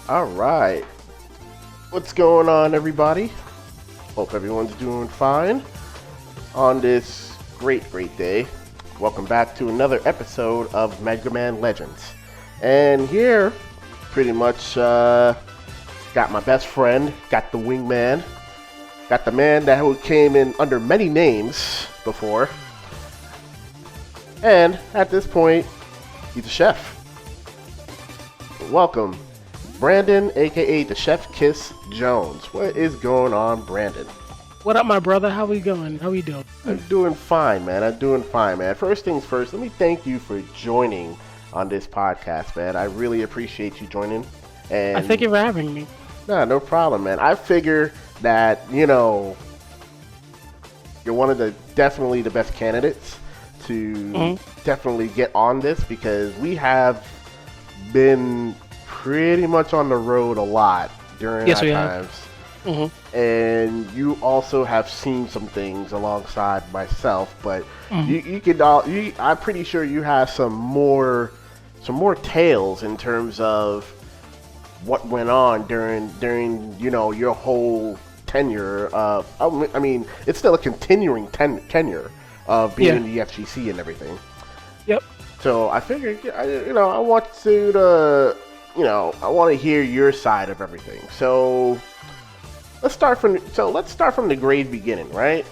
All right. What's going on, everybody? Hope everyone's doing fine on this great day. Welcome back to another episode of Megaman Legends. And here, pretty much, got my best friend, got the wingman, got the man that came in under many names before. And at this point, he's a chef. Welcome, Brandon, aka TheChefzKiss Jones. What is going on, Brandon? What up, my brother? How we going? How we doing? I'm doing fine, man. First things first, let me thank you for joining on this podcast, man. I really appreciate you joining. And I thank you for having me. Nah, no problem, man. I figure that, you're one of the definitely the best candidates to definitely get on this because we have been pretty much on the road a lot during our times. And you also have seen some things alongside myself, but I'm pretty sure you have some more tales in terms of what went on during your whole tenure of, I mean, it's still a continuing tenure of being in the FGC and everything. Yep. So I figured, I want to hear your side of everything. So let's start from the great beginning, right?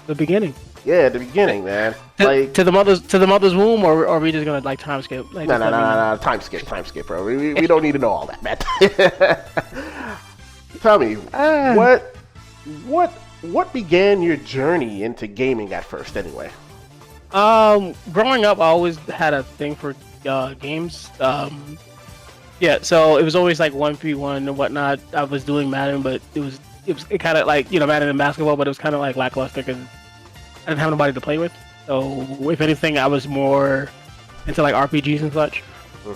The beginning. Yeah, the beginning, man. To the mother's womb, or are we just gonna time skip? No, time skip, bro. We don't need to know all that, man. Tell me, what began your journey into gaming at first, anyway? Growing up, I always had a thing for games. So it was always like 1v1 and whatnot. I was doing Madden, but it kind of like Madden and basketball, but it was kind of like lackluster because I didn't have nobody to play with. So if anything, I was more into like RPGs and such.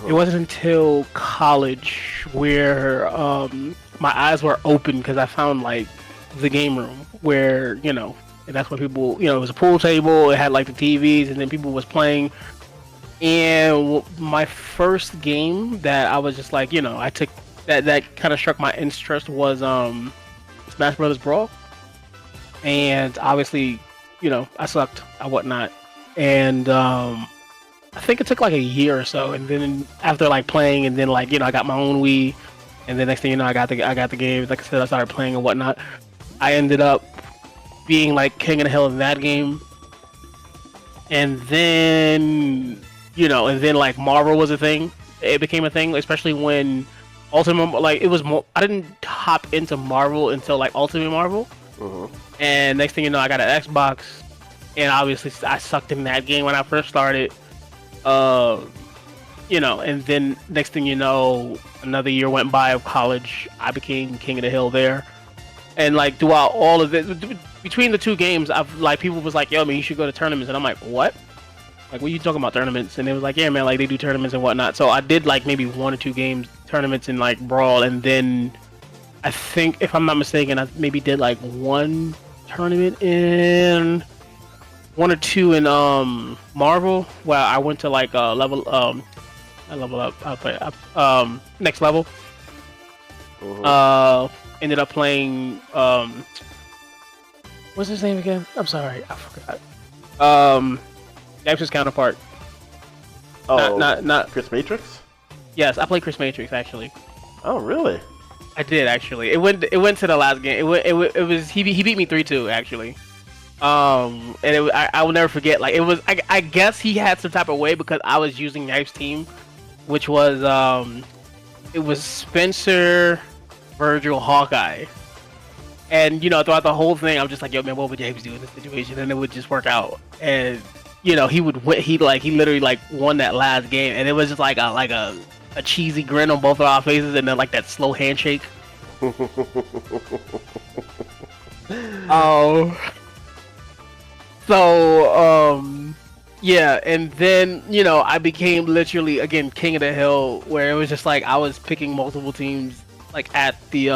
It wasn't until college where my eyes were open because I found like the game room where and that's when people it was a pool table. It had like the TVs, and then people was playing. And my first game that I was just like I took that kind of struck my interest was Smash Brothers Brawl. And obviously I sucked at whatnot, and I think it took like a year or so, and then after like playing, and then like I got my own Wii, and then next thing I got the game. Like I said, I started playing and whatnot. I ended up being like king of the hill in that game, and then like Marvel was a thing. It became a thing, especially when Ultimate, like it was more. I didn't hop into Marvel until like Ultimate Marvel. And next thing I got an Xbox, and obviously I sucked in that game when I first started. And then next thing another year went by of college. I became king of the hill there, and like throughout all of it, between the two games, I've like people was like, "Yo, man, you should go to tournaments," and I'm like, "What? Like, what are you talking about tournaments?" And it was like, "Yeah, man, like they do tournaments and whatnot." So I did like maybe 1 or 2 games tournaments in like Brawl, and then I think, if I'm not mistaken, I maybe did like 1 tournament in 1 or 2 in Marvel, where I went to like level up. I play next level. Ended up playing what's his name again? I'm sorry, I forgot. Gap's counterpart. Oh, not Chris Matrix? Yes, I played Chris Matrix actually. Oh, really? I did actually. It went to the last game. It was he beat me 3-2 actually. And I will never forget. Like it was, I guess he had some type of way because I was using Knife's team, which was it was Spencer, Virgil, Hawkeye, and throughout the whole thing, I'm just like, yo, man, what would James do in this situation? And it would just work out. And he would win. He literally like won that last game, and it was just like a cheesy grin on both of our faces, and then like that slow handshake. Yeah, and then I became literally again king of the hill, where it was just like I was picking multiple teams like at the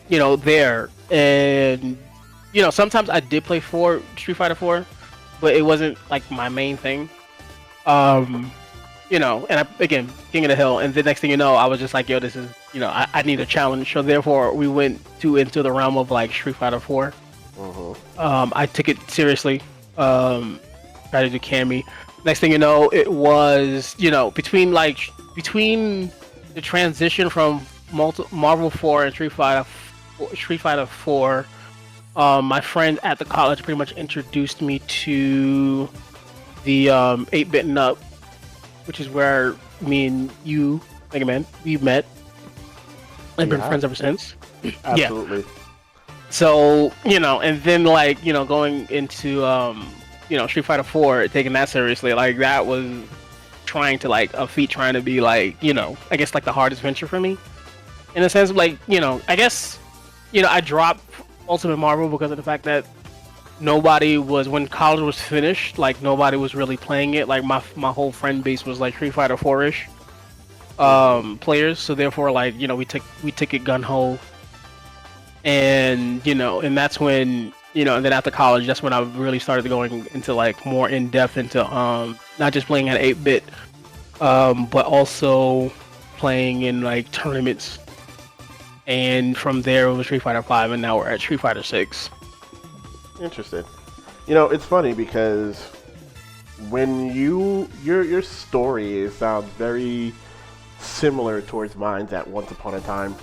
there, and sometimes I did play Street Fighter 4, but it wasn't like my main thing. and again, King of the Hill, and the next thing you know, I was just like, yo, this is, I need a challenge. So therefore, we went into the realm of like Street Fighter 4. I took it seriously. Tried to do Cammy. Next thing you know, it was, between the transition from Marvel 4 and Street Fighter 4. My friend at the college pretty much introduced me to the 8-bit and up, which is where me and you, Megaman, we met and been friends ever since. Absolutely. Yeah. So, and then going into Street Fighter 4, taking that seriously, like that was trying to a feat trying to be I guess the hardest venture for me. In a sense, I guess, I dropped Ultimate Marvel because of the fact that nobody was, when college was finished, nobody was really playing it. Like my whole friend base was like Street Fighter 4-ish players, so therefore we took it gun ho, and and that's when and then after college, that's when I really started going into more in depth into not just playing at 8-bit, but also playing in tournaments. And from there, it was Street Fighter 5, and now we're at Street Fighter 6. Interesting. It's funny because when your story sounds very similar towards mine at Once Upon a Time.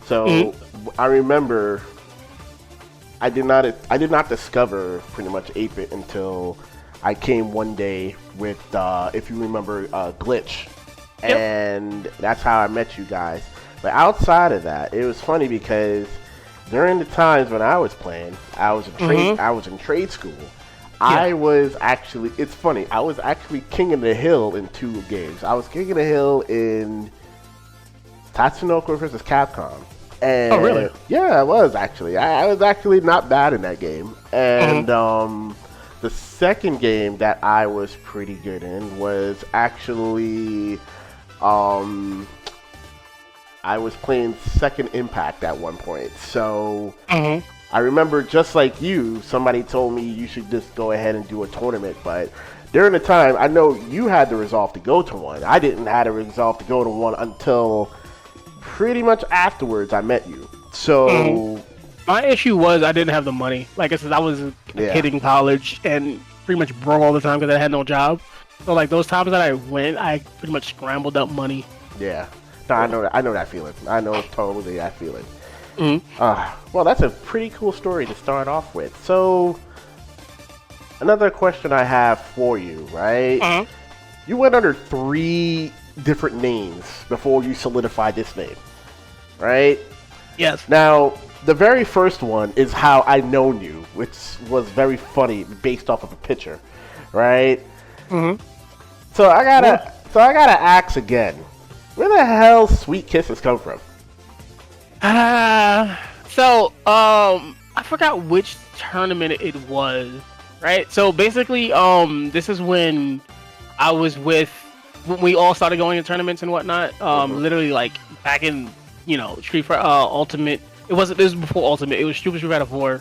So I remember I did not discover pretty much 8-bit until I came one day with if you remember Glitch, and that's how I met you guys. But outside of that, it was funny because during the times when I was playing, I was in trade school. I was actually, it's funny, I was actually king of the hill in 2 games. I was king of the hill in Tatsunoko vs. Capcom. And oh, really? Yeah, I was actually. I was actually not bad in that game. And the second game that I was pretty good in was actually I was playing Second Impact at one point. So I remember, just like you, somebody told me you should just go ahead and do a tournament. But during the time, I know you had the resolve to go to one. I didn't have the resolve to go to one until pretty much afterwards I met you. So my issue was I didn't have the money. Like I said, I was a kid in college and pretty much broke all the time because I had no job. So those times that I went, I pretty much scrambled up money. Yeah. No, I know that. I know that feeling. I know totally that feeling. Well, that's a pretty cool story to start off with. So, another question I have for you, right? You went under 3 different names before you solidified this name, right? Yes. Now, the very first one is how I known you, which was very funny based off of a picture, right? So I gotta ask again. Where the hell Sweet Kisses come from? So I forgot which tournament it was, right? So basically, this is when I was when we all started going to tournaments and whatnot. Literally back in Street Fighter Ultimate. This was before Ultimate. It was Super Street Fighter 4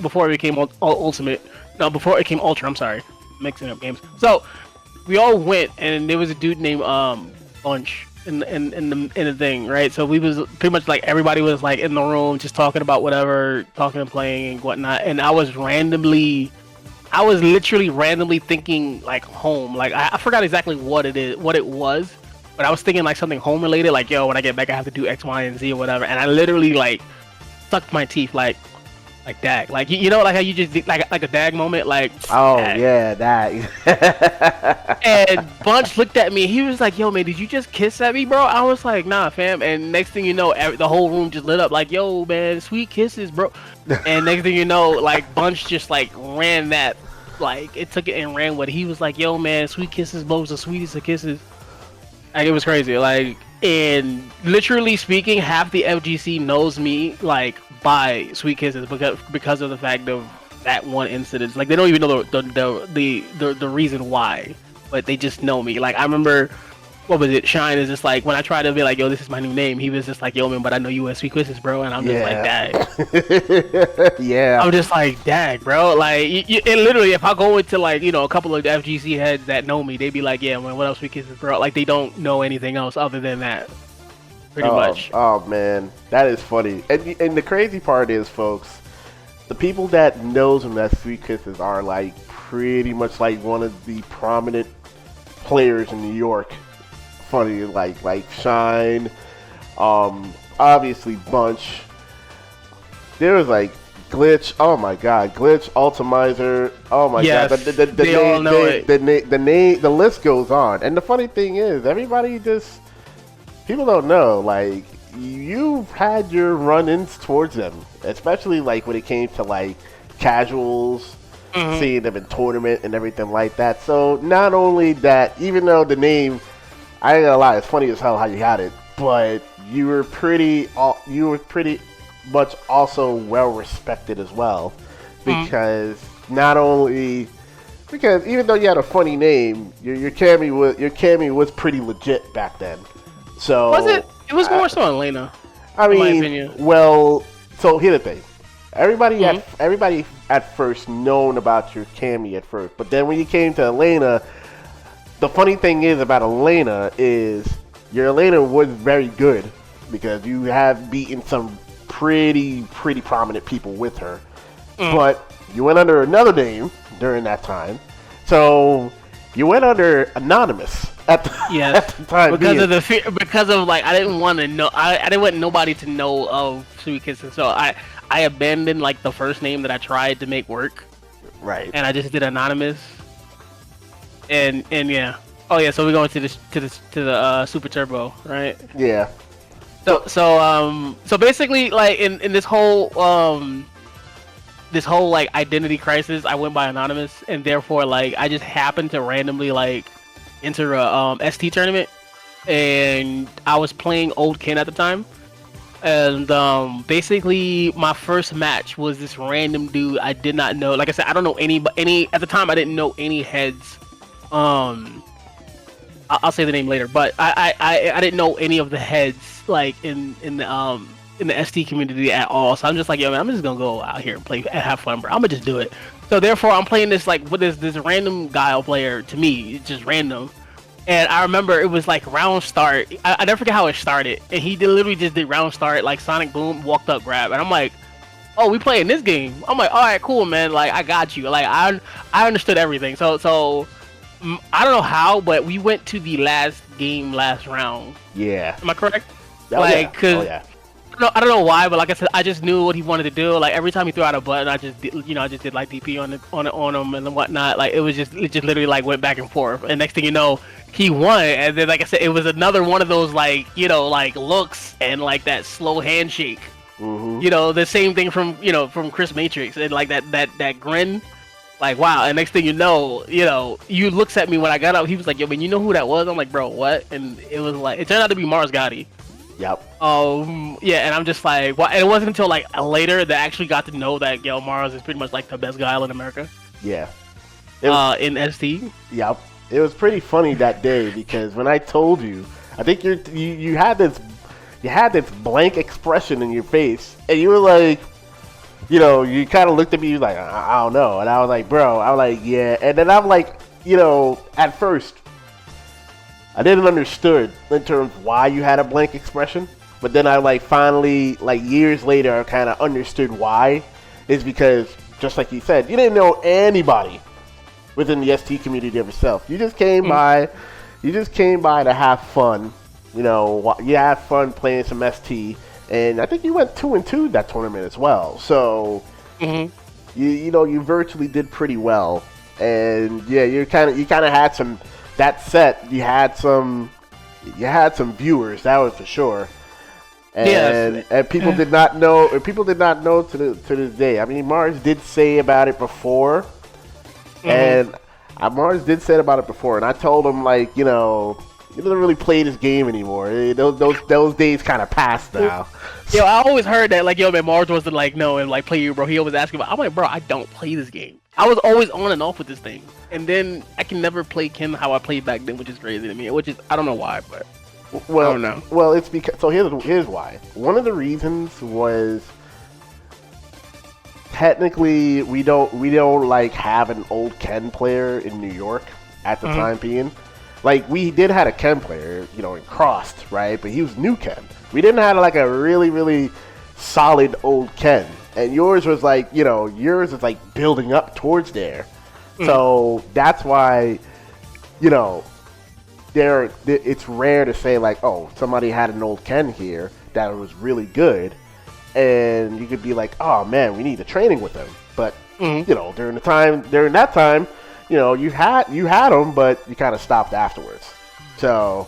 before it became Ultimate. No, before it came Ultra. I'm sorry, mixing up games. So we all went, and there was a dude named Bunch in the thing, right? So we was pretty much everybody was in the room just talking about whatever, talking and playing and whatnot. And I was literally randomly thinking home. I forgot exactly what it was, but I was thinking something home related. Yo, when I get back, I have to do X, Y, and Z or whatever. And I literally sucked my teeth like that. How you just like a dag moment, oh dag. Yeah, that. And Bunch looked at me. He was like, "Yo, man, did you just kiss at me, bro?" I was like, "Nah, fam." And next thing you know, the whole room just lit up. "Yo, man, sweet kisses, bro." And next thing you know, Bunch just ran that. It took it and ran with it. He was like, "Yo, man, sweet kisses, bro, the sweetest of kisses." It was crazy. And literally speaking, half the FGC knows me by Sweet Kisses because of the fact of that one incident. They don't even know the reason why, but they just know me. I remember what was it? Shine is just like when I try to be like, yo, this is my new name. He was just like, yo, man, but I know you sweet quizzes, bro, and I'm just like, dang. Yeah. I'm just like, dang, bro. Like, and literally, if I go into like, a couple of FGC heads that know me, they be like, yeah, man, what else sweet kisses, bro? Like, they don't know anything else other than that. Pretty much. Oh man, that is funny. And the crazy part is, folks, the people that knows him as Sweet Kisses are like pretty much like one of the prominent players in New York. Funny, like Shine, obviously Bunch. There was like Glitch. Oh my God, Glitch, Ultimizer. Oh my God, the they name, all know it. the name, the list goes on. And the funny thing is, everybody just people don't know. Like you've had your run-ins towards them, especially like when it came to like casuals. Seeing them in tournament and everything like that. So not only that, even though the name, I ain't gonna lie, it's funny as hell how you had it, but you were pretty much also well respected as well, because not only because even though you had a funny name, your Cammy was pretty legit back then. So Was it? It was more so in Lena. I in my mean, opinion. well, so here's the thing. Everybody at first known about your Cammy at first, but then when you came to Elena, the funny thing is about Elena is your Elena was very good because you have beaten some pretty prominent people with her, but you went under another name during that time, so you went under anonymous at the time because of like I didn't want to know I didn't want nobody to know of Sweet Kisses, so I abandoned like the first name that I tried to make work, right? And I just did anonymous, and yeah. Oh yeah, so we're going to the Super Turbo, right? Yeah. So basically, like in this whole like identity crisis, I went by anonymous, and therefore like I just happened to randomly like enter a ST tournament, and I was playing Old Ken at the time, and basically my first match was this random dude I did not know. Like I said, I don't know any at the time. I didn't know any heads. I'll say the name later, but I didn't know any of the heads like in the ST community at all. So I'm just like, yo, man, I'm just gonna go out here and play and have fun, bro. I'm gonna just do it. So therefore, I'm playing this like with this random guile player. To me, it's just random. And I remember it was like round start. I never forget how it started. And he literally just did round start, like Sonic Boom, walked up, grab, and I'm like, oh, we playing this game. I'm like, all right, cool, man. Like I got you. Like I understood everything. So. I don't know how, but we went to the last game, last round. Yeah. Am I correct? Oh, like, cause yeah. I don't know why, but like I said, I just knew what he wanted to do. Like every time he threw out a button, I just did like DP on him and whatnot. Like it just literally like went back and forth. And next thing you know, he won. And then like I said, it was another one of those like like looks and like that slow handshake. Mm-hmm. The same thing from from Chris Matrix and like that grin. Like, wow, and next thing you know, you looks at me when I got up, he was like, yo, man, you know who that was? I'm like, bro, what? And it was like, it turned out to be Mars Gotti. Yep. Yeah, and I'm just like, well, and it wasn't until like later that I actually got to know that, Mars is pretty much like the best guy in America. Yeah. In ST. Yep. It was pretty funny that day because when I told you, I think you had this blank expression in your face, and you were like, you kind of looked at me like, I don't know. And I was like, bro, I'm like, yeah. And then I'm like, at first, I didn't understood in terms of why you had a blank expression. But then I like finally, like years later, I kind of understood why. It's because, just like you said, you didn't know anybody within the ST community of yourself. You just came by to have fun. You had fun playing some ST. And I think you went 2-2 that tournament as well. So, you virtually did pretty well. And yeah, you kind of had some that set. You had some viewers, that was for sure. And and people did not know. People did not know to this day. I mean, Mars did say about it before, and Mars did say about it before. And I told him like, he doesn't really play this game anymore. Those days kind of passed now. Yo, I always heard that like, yo, man, Mars wasn't like no and like play you, bro. He always asked me about. I'm like, bro, I don't play this game. I was always on and off with this thing, and then I can never play Ken how I played back then, which is crazy to me. Which is I don't know why, but I don't know. Well, it's because here's why. One of the reasons was technically we don't like have an old Ken player in New York at the time being. Like we did have a Ken player, in Crossed, right? But he was new Ken. We didn't have like a really solid old Ken. And yours was like, yours is like building up towards there. So that's why, it's rare to say like, oh, somebody had an old Ken here that was really good. And you could be like, oh man, we need a training with them. But, during that time, you had them, but you kind of stopped afterwards. So,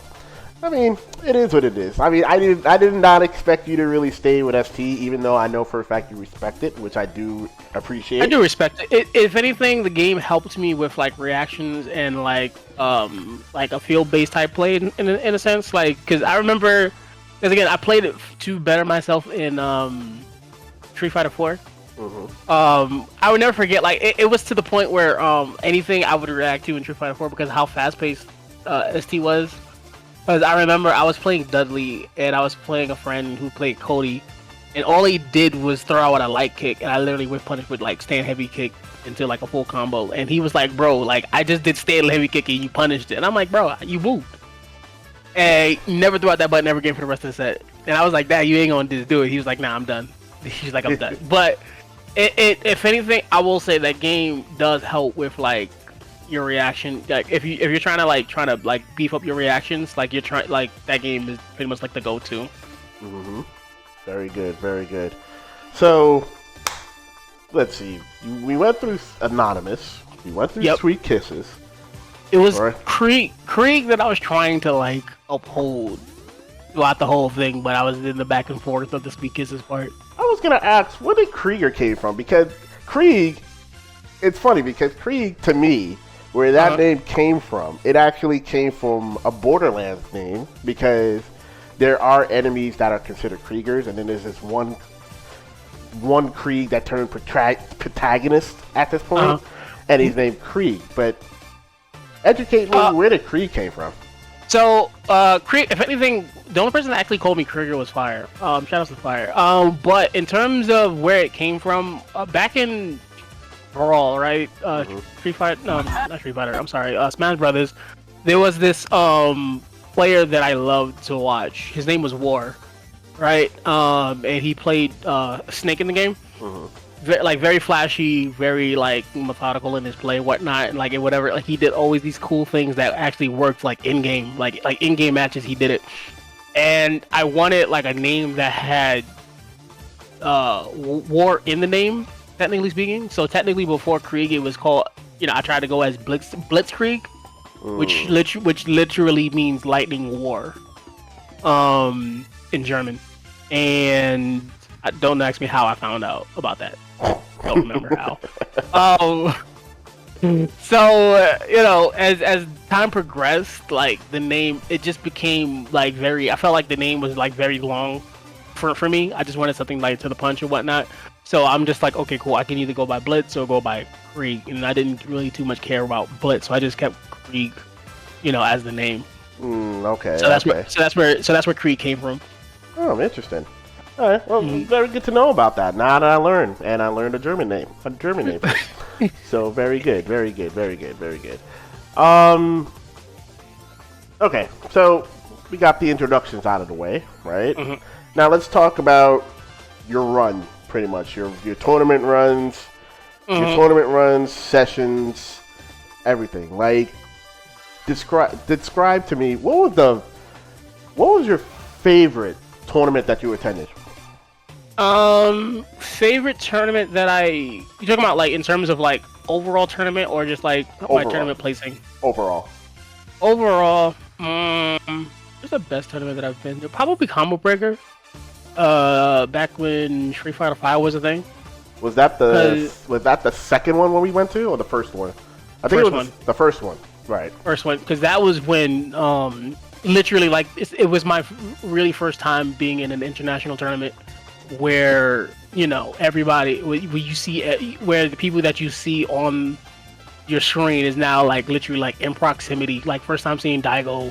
I mean, it is what it is. I mean, I did not expect you to really stay with ST, even though I know for a fact you respect it, which I do appreciate. I do respect it. If anything, the game helped me with like reactions and like a field-based type play in a sense. Like, because I remember, because again, I played it to better myself in Street Fighter 4. I would never forget. Like, it was to the point where anything I would react to in Street Fighter 4 because of how fast-paced ST was. Because I remember I was playing Dudley, and I was playing a friend who played Cody, and all he did was throw out a light kick, and I literally whip punish with like stand heavy kick into like a full combo, and he was like, bro, like I just did stand heavy kick and you punished it, and I'm like, bro, you moved. And he never threw out that button ever again for the rest of the set, and I was like, Dad, you ain't gonna just do it. He was like, nah, I'm done. He's like, I'm done. But if anything, I will say that game does help with like your reaction. Like if you're trying to beef up your reactions, like that game is pretty much like the go-to. Very good, very good. So let's see. We went through Anonymous. We went through Sweet Kisses. It was Krieg that I was trying to like uphold throughout the whole thing, but I was in the back and forth of the Sweet Kisses part. I was gonna ask, where did Krieger came from? Because Krieg, it's funny because Krieg to me, where that name came from, it actually came from a Borderlands name because there are enemies that are considered Kriegers, and then there's this one Krieg that turned protagonist at this point, and he's named Krieg. But educate me, where did Krieg came from? So, Krieg, if anything, the only person that actually called me Krieger was Fire. Shout out to Fire. But in terms of where it came from, back in Brawl, right? Street Fighter, no, not Street Fighter, I'm sorry, Smash Brothers, there was this player that I loved to watch. His name was War, right? And he played Snake in the game. Very flashy, very like methodical in his play, whatnot, and like whatever. Like he did always these cool things that actually worked, like in game, like in game matches. He did it, and I wanted like a name that had War in the name, technically speaking. So technically, before Krieg, it was called. I tried to go as Blitzkrieg, which literally means lightning war, in German, and don't ask me how I found out about that. Don't remember how. So as time progressed, like the name, it just became like I felt like the name was like very long for me. I just wanted something like to the punch and whatnot. So I'm just like, okay, cool. I can either go by Blitz or go by Krieg, and I didn't really too much care about Blitz, so I just kept Krieg, as the name. Okay. So that's where Krieg came from. Oh, interesting. All right. Well, very good to know about that. Now that I learned, and I learned a German name. So very good, very good, very good, very good. Okay, so we got the introductions out of the way, right? Now let's talk about your run, pretty much your tournament runs, sessions, everything. Like, describe to me what was your favorite tournament that you attended? Favorite tournament that you talking about like in terms of like overall tournament or just like my tournament placing? Overall, what's the best tournament that I've been to? Probably Combo Breaker. Back when Street Fighter 5 was a thing. Was that the second one when we went to, or the first one? I think it was the first one. Right. First one, because that was when literally like it was my really first time being in an international tournament. where everybody where you see where the people that you see on your screen is now like literally like in proximity. Like first time seeing Daigo,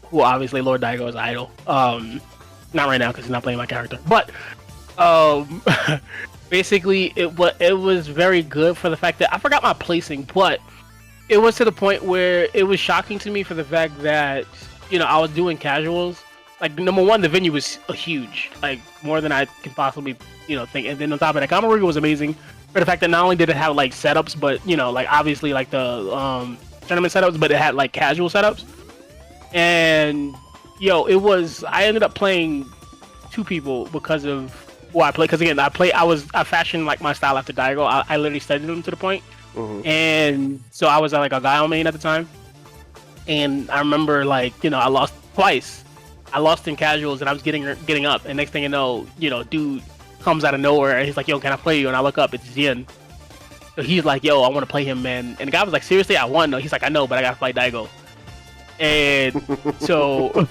who obviously Lord Daigo is idol. Not right now because he's not playing my character, but um, basically it was very good for the fact that I forgot my placing, but it was to the point where it was shocking to me for the fact that I was doing casuals. Like number one, the venue was huge, like more than I can possibly think. And then on top of that, Kamaruga was amazing for the fact that not only did it have like setups, but like obviously like the tournament setups, but it had like casual setups. And I ended up playing two people because of who I played. Because again, I fashioned like my style after Daigo. I literally studied him to the point. Mhm. And so I was like a Guile main at the time. And I remember like I lost twice. I lost in casuals and I was getting up, and next thing you know, dude comes out of nowhere and he's like, "Yo, can I play you?" And I look up, it's Jin. So he's like, "Yo, I want to play him, man." And the guy was like, "Seriously, I won." No, he's like, "I know, but I gotta fight Daigo." And so,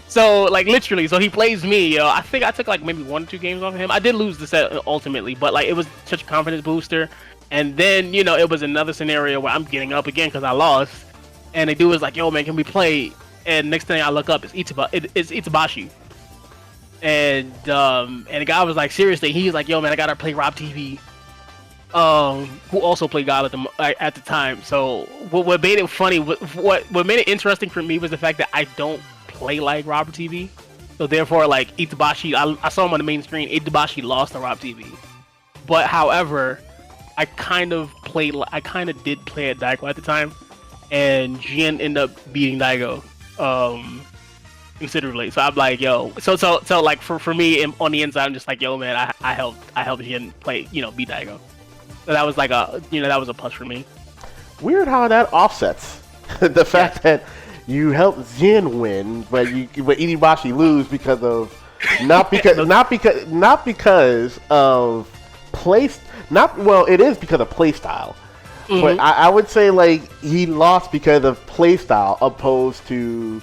so like literally, so he plays me. I think I took like maybe 1 or 2 games off of him. I did lose the set ultimately, but like it was such a confidence booster. And then it was another scenario where I'm getting up again because I lost, and the dude was like, "Yo, man, can we play?" And next thing I look up, it's Itabashi. And the guy was like, seriously, he's like, "Yo, man, I gotta play Rob TV," who also played God at the time. So what made it funny, what made it interesting for me was the fact that I don't play like Robert TV. So therefore, like Itabashi, I saw him on the main screen. Itabashi lost to Rob TV, but however, I kind of did play at Daigo at the time, and Jin ended up beating Daigo considerably. So I'm like, yo, so like for me on the inside, I'm just like, yo, man, I helped Jin play, beat Daigo. So that was like that was a plus for me. Weird how that offsets the fact that you helped Jin win, but Itabashi lose because of not because of it is because of play style. Mm-hmm. But I would say like he lost because of play style opposed to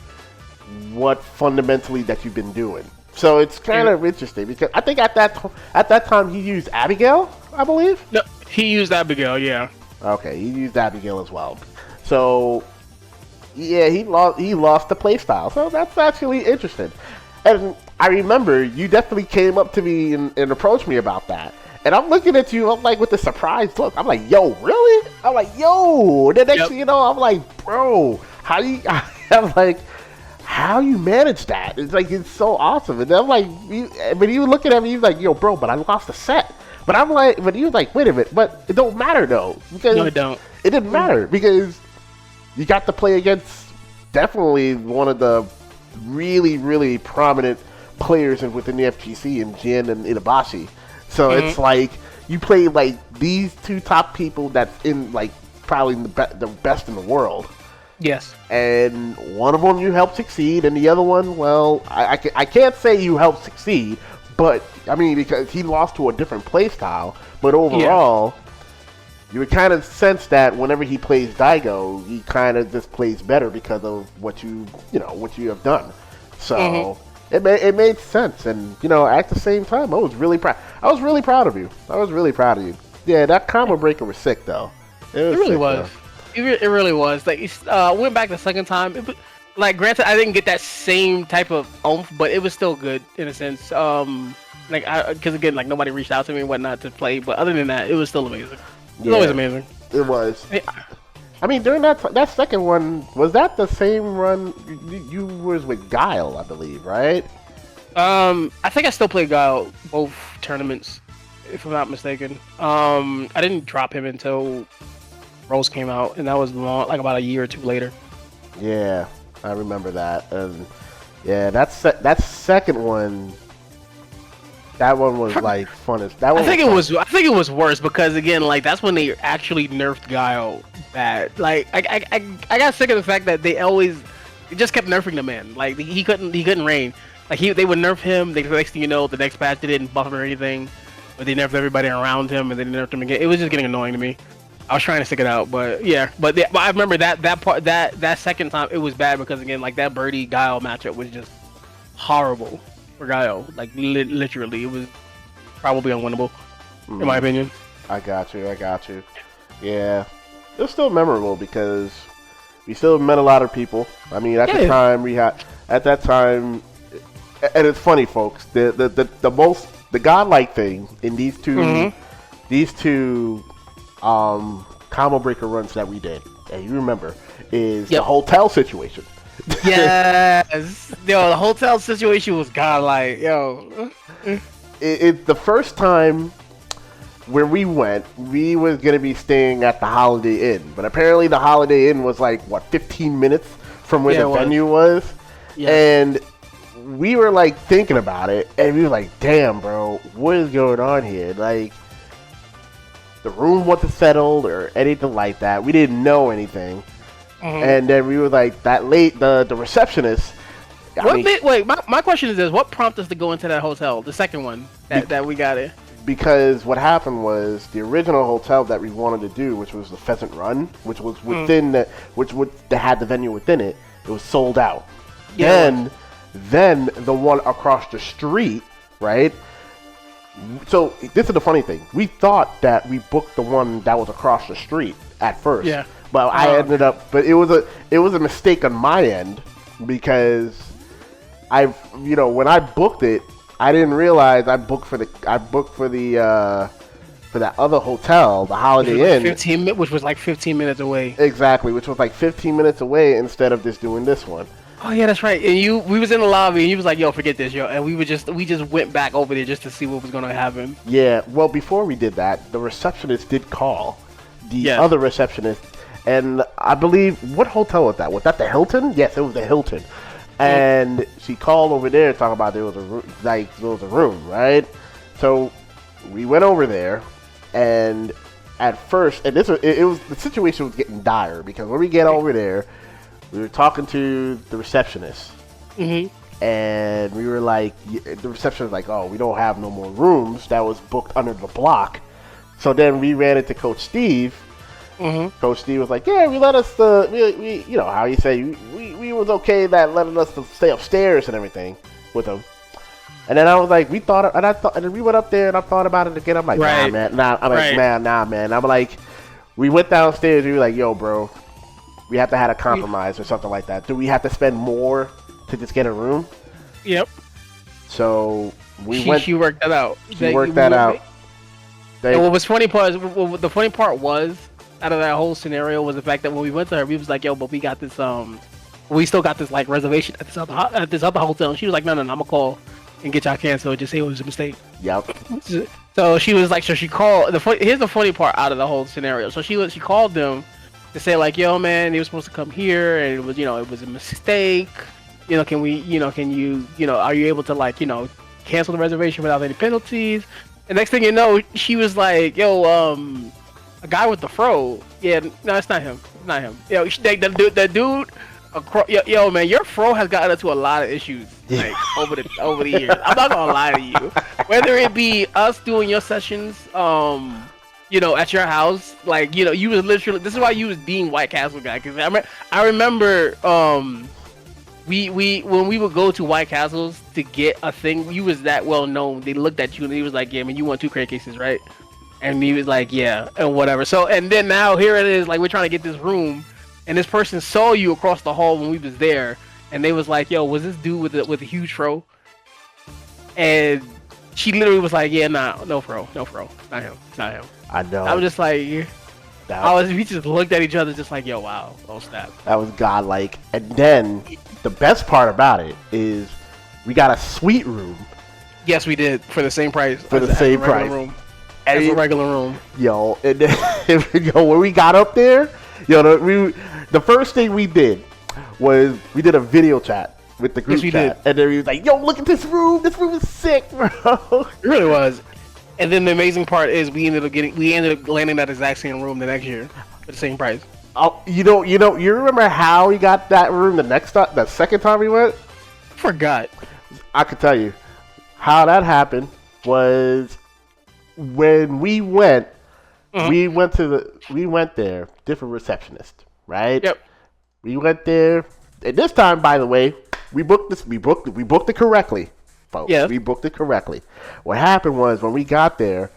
what fundamentally that you've been doing. So it's kind of interesting because I think at that time he used Abigail, I believe. No, he used Abigail, yeah. Okay, he used Abigail as well. So yeah, he lost the play style. So that's actually interesting. And I remember you definitely came up to me and approached me about that. And I'm looking at you, I'm like with a surprised look. I'm like, yo, really? I'm like, yo. The next thing you know, I'm like, bro, how you manage that? It's like, it's so awesome. And I'm like, but you looking at me, you're like, yo, bro, but I lost the set. But I'm like, but he was like, wait a minute, but it don't matter though. Because no, it don't. It didn't matter because you got to play against definitely one of the really, really prominent players within the FGC in Jin and Itabashi. So it's like you play like these two top people that's in like probably the best in the world. Yes. And one of them you helped succeed, and the other one, well, I can't say you helped succeed, but I mean because he lost to a different play style. But overall, you would kind of sense that whenever he plays Daigo, he kind of just plays better because of what you have done. So. It made sense, and at the same time, I was really proud. I was really proud of you. Yeah, that combo breaker was sick, though. It really was. It really was. Like, went back the second time. Like, granted, I didn't get that same type of oomph, but it was still good in a sense. Because again, like nobody reached out to me and whatnot to play, but other than that, it was still amazing. It was always amazing. It was. I mean, during that second one, was that the same run you was with Guile, I believe, right? I think I still played Guile both tournaments, if I'm not mistaken. I didn't drop him until Rose came out, and that was like about a year or two later. Yeah, I remember that. And yeah, that second one. That one was like funnest. I think it was worse because again, like that's when they actually nerfed Guile bad. Like I got sick of the fact that they just kept nerfing the man. Like he couldn't reign. Like they would nerf him. The next thing you know, the next patch they didn't buff him or anything, but they nerfed everybody around him and they nerfed him again. It was just getting annoying to me. I was trying to stick it out, but yeah. But I remember that second time it was bad because again, like that Birdie Guile matchup was just horrible. for Gaio. Like literally, it was probably unwinnable, in my opinion. I got you. Yeah, it was still memorable because we still met a lot of people. I mean, at the time and it's funny, folks. The godlike thing in these two combo breaker runs that we did, and you remember, is the hotel situation. Yes, yo, the hotel situation was godlike, yo. It's the first time where we went, we was gonna be staying at the Holiday Inn, but apparently the Holiday Inn was like 15 minutes from where the venue was, and we were like thinking about it, and we were like, "Damn, bro, what is going on here?" Like, the room wasn't settled or anything like that. We didn't know anything, and then we were like, that late, the receptionist. Wait, my question is this: what prompted us to go into that hotel, the second one that we got in? Because what happened was the original hotel that we wanted to do, which was the Pheasant Run, which was within that had the venue within it, it was sold out. Yeah, then the one across the street, right? So this is the funny thing. We thought that we booked the one that was across the street at first. Yeah. But I ended up, but it was a mistake on my end because when I booked it, I didn't realize I booked for that other hotel, the Holiday Inn, which was like 15 minutes away. Exactly, which was like 15 minutes away instead of just doing this one. Oh yeah, that's right. And we was in the lobby, and you was like, "Yo, forget this, yo." And we just went back over there just to see what was gonna happen. Yeah. Well, before we did that, the receptionist did call the other receptionist, and I believe what hotel was that? Was that the Hilton? Yes, it was the Hilton. And she called over there talking about there was a room, right? So we went over there, and at first, and the situation was getting dire because when we get over there, we were talking to the receptionist, and we were like, the receptionist was like, "Oh, we don't have no more rooms." That was booked under the block. So then we ran into Coach Steve. Coach Steve was like, "Yeah, we let us, we you know how you say, we was okay that letting us to stay upstairs and everything with him." And then I was like, and then we went up there and I thought about it again. I'm like, "Nah, man, nah." I'm like, "Nah, man." I'm like, we went downstairs. We were like, "Yo, bro, we have to have a compromise or something like that. Do we have to spend more to just get a room?" Yep. So she worked that out. She worked that out. And what was funny part the funny part was, out of that whole scenario, was the fact that when we went to her, we was like, "Yo, but we got this we still got this like reservation at this other hotel." And she was like, "No, I'm gonna call and get y'all canceled. Just say it was a mistake." Yep. So she was like, so she called. Here's the funny part out of the whole scenario. So she called them to say like, "Yo, man, they were supposed to come here, and it was it was a mistake. Can you are you able to like cancel the reservation without any penalties?" And next thing you know, she was like, "Yo, a guy with the fro. Yeah, no, it's not him. It's not him. Yo, the dude across, yo, man, your fro has gotten into a lot of issues like over the years. I'm not gonna lie to you. Whether it be us doing your sessions, at your house, like you was literally. This is why you was being White Castle guy. Because I remember, we when we would go to White Castles to get a thing, you was that well known. They looked at you and he was like, "Yeah, man, you want 2 crate cases, right?" And he was like, "Yeah," and whatever. So, and then now here it is, like we're trying to get this room, and this person saw you across the hall when we was there, and they was like, "Yo, was this dude with a huge fro?" And she literally was like, "Yeah, no fro, not him." I know. I was just like, we just looked at each other, just like, "Yo, wow, oh snap." That was godlike. And then the best part about it is we got a suite room. Yes, we did, for the same price. For the same price. Room. As a regular room. Yo, and then, when we got up there, the first thing we did was we did a video chat with the group chat. And then we was like, "Yo, look at this room. This room is sick, bro." It really was. And then the amazing part is we ended up landing that exact same room the next year for the same price. Oh, you remember how we got that room the second time we went? Forgot. I could tell you how that happened was when we went. We went there, different receptionist, right? Yep. We went there, and this time, by the way, we booked it correctly folks. Yes. We booked it correctly. What happened was when we got there,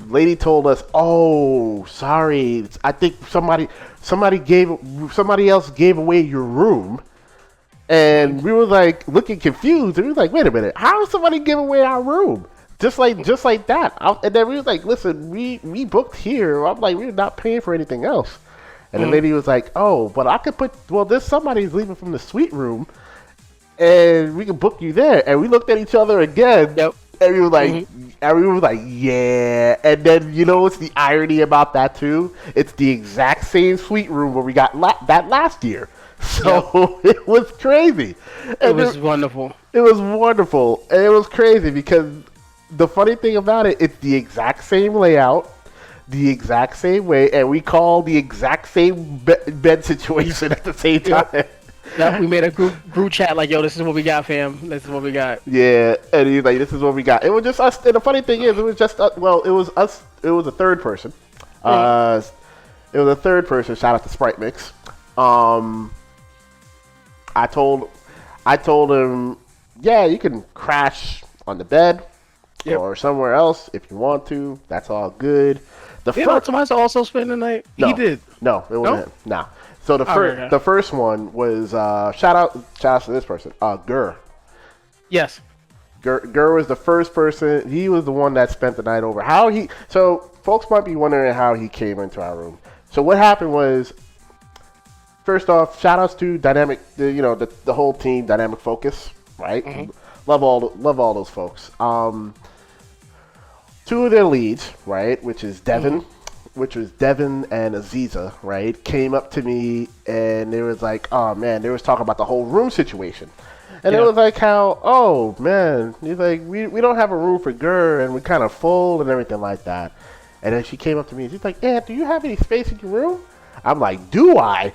lady told us, "Oh, sorry. I think somebody else gave away your room." And we were like looking confused, and we were like, "Wait a minute, how somebody give away our room just like that?" And then we were like, "Listen, we booked here." I'm like, "We're not paying for anything else." And the lady was like, "Oh, but I could there's somebody's leaving from the suite room, and we can book you there." And we looked at each other again, Yep. and we were like, "Yeah." And then you know what's the irony about that too? It's the exact same suite room where we got that last year. So it was crazy. It was wonderful. It was wonderful, and it was crazy because the funny thing about it, it's the exact same layout, the exact same way, and we call the exact same bed situation at the same time. Yeah, we made a group chat like, "Yo, this is what we got, fam. This is what we got." Yeah, and he's like, "This is what we got." It was just us. And the funny thing is, it was just it was us. It was a third person. It was a third person. Shout out to Sprite Mix. I told him, "Yeah, you can crash on the bed or somewhere else if you want to. That's all good." Tomas also spend the night. No, he did. No, it wasn't him. No. So the first one was shout out to this person, Gur. Yes. Gur was the first person. He was the one that spent the night over. So folks might be wondering how he came into our room. So what happened was, first off, shout outs to Dynamic, the whole team, Dynamic Focus, right? Mm-hmm. Love all those folks. Two of their leads, right, which was Devin and Aziza, right, came up to me and they was like, "Oh man," they was talking about the whole room situation. And it was like how, "Oh man," he's like, we don't have a room for Gur and we kind of full and everything like that. And then she came up to me and she's like, "Ant, do you have any space in your room?" I'm like, "Do I?"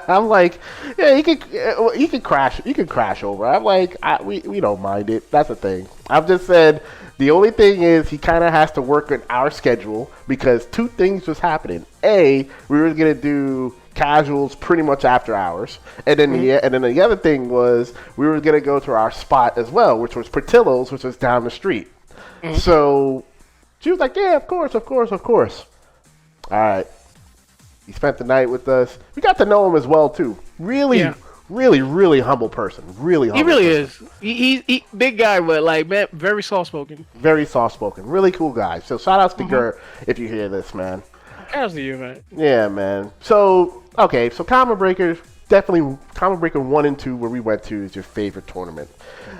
I'm like, "Yeah, he can crash over." I'm like, we don't mind it. That's the thing. I've just said the only thing is he kind of has to work on our schedule because two things was happening. A, we were gonna do casuals pretty much after hours, and then the other thing was we were gonna go to our spot as well, which was Portillo's, which was down the street. Mm-hmm. So she was like, "Yeah, of course." All right. He spent the night with us. We got to know him as well too. Really humble person. Really humble. He really is. He big guy, but like, man, very soft spoken. Very soft spoken. Really cool guy. So shout outs to Gur if you hear this, man. Shout to you, man. Yeah, man. So Common Breakers, definitely Common Breaker 1 and 2 where we went to is your favorite tournament.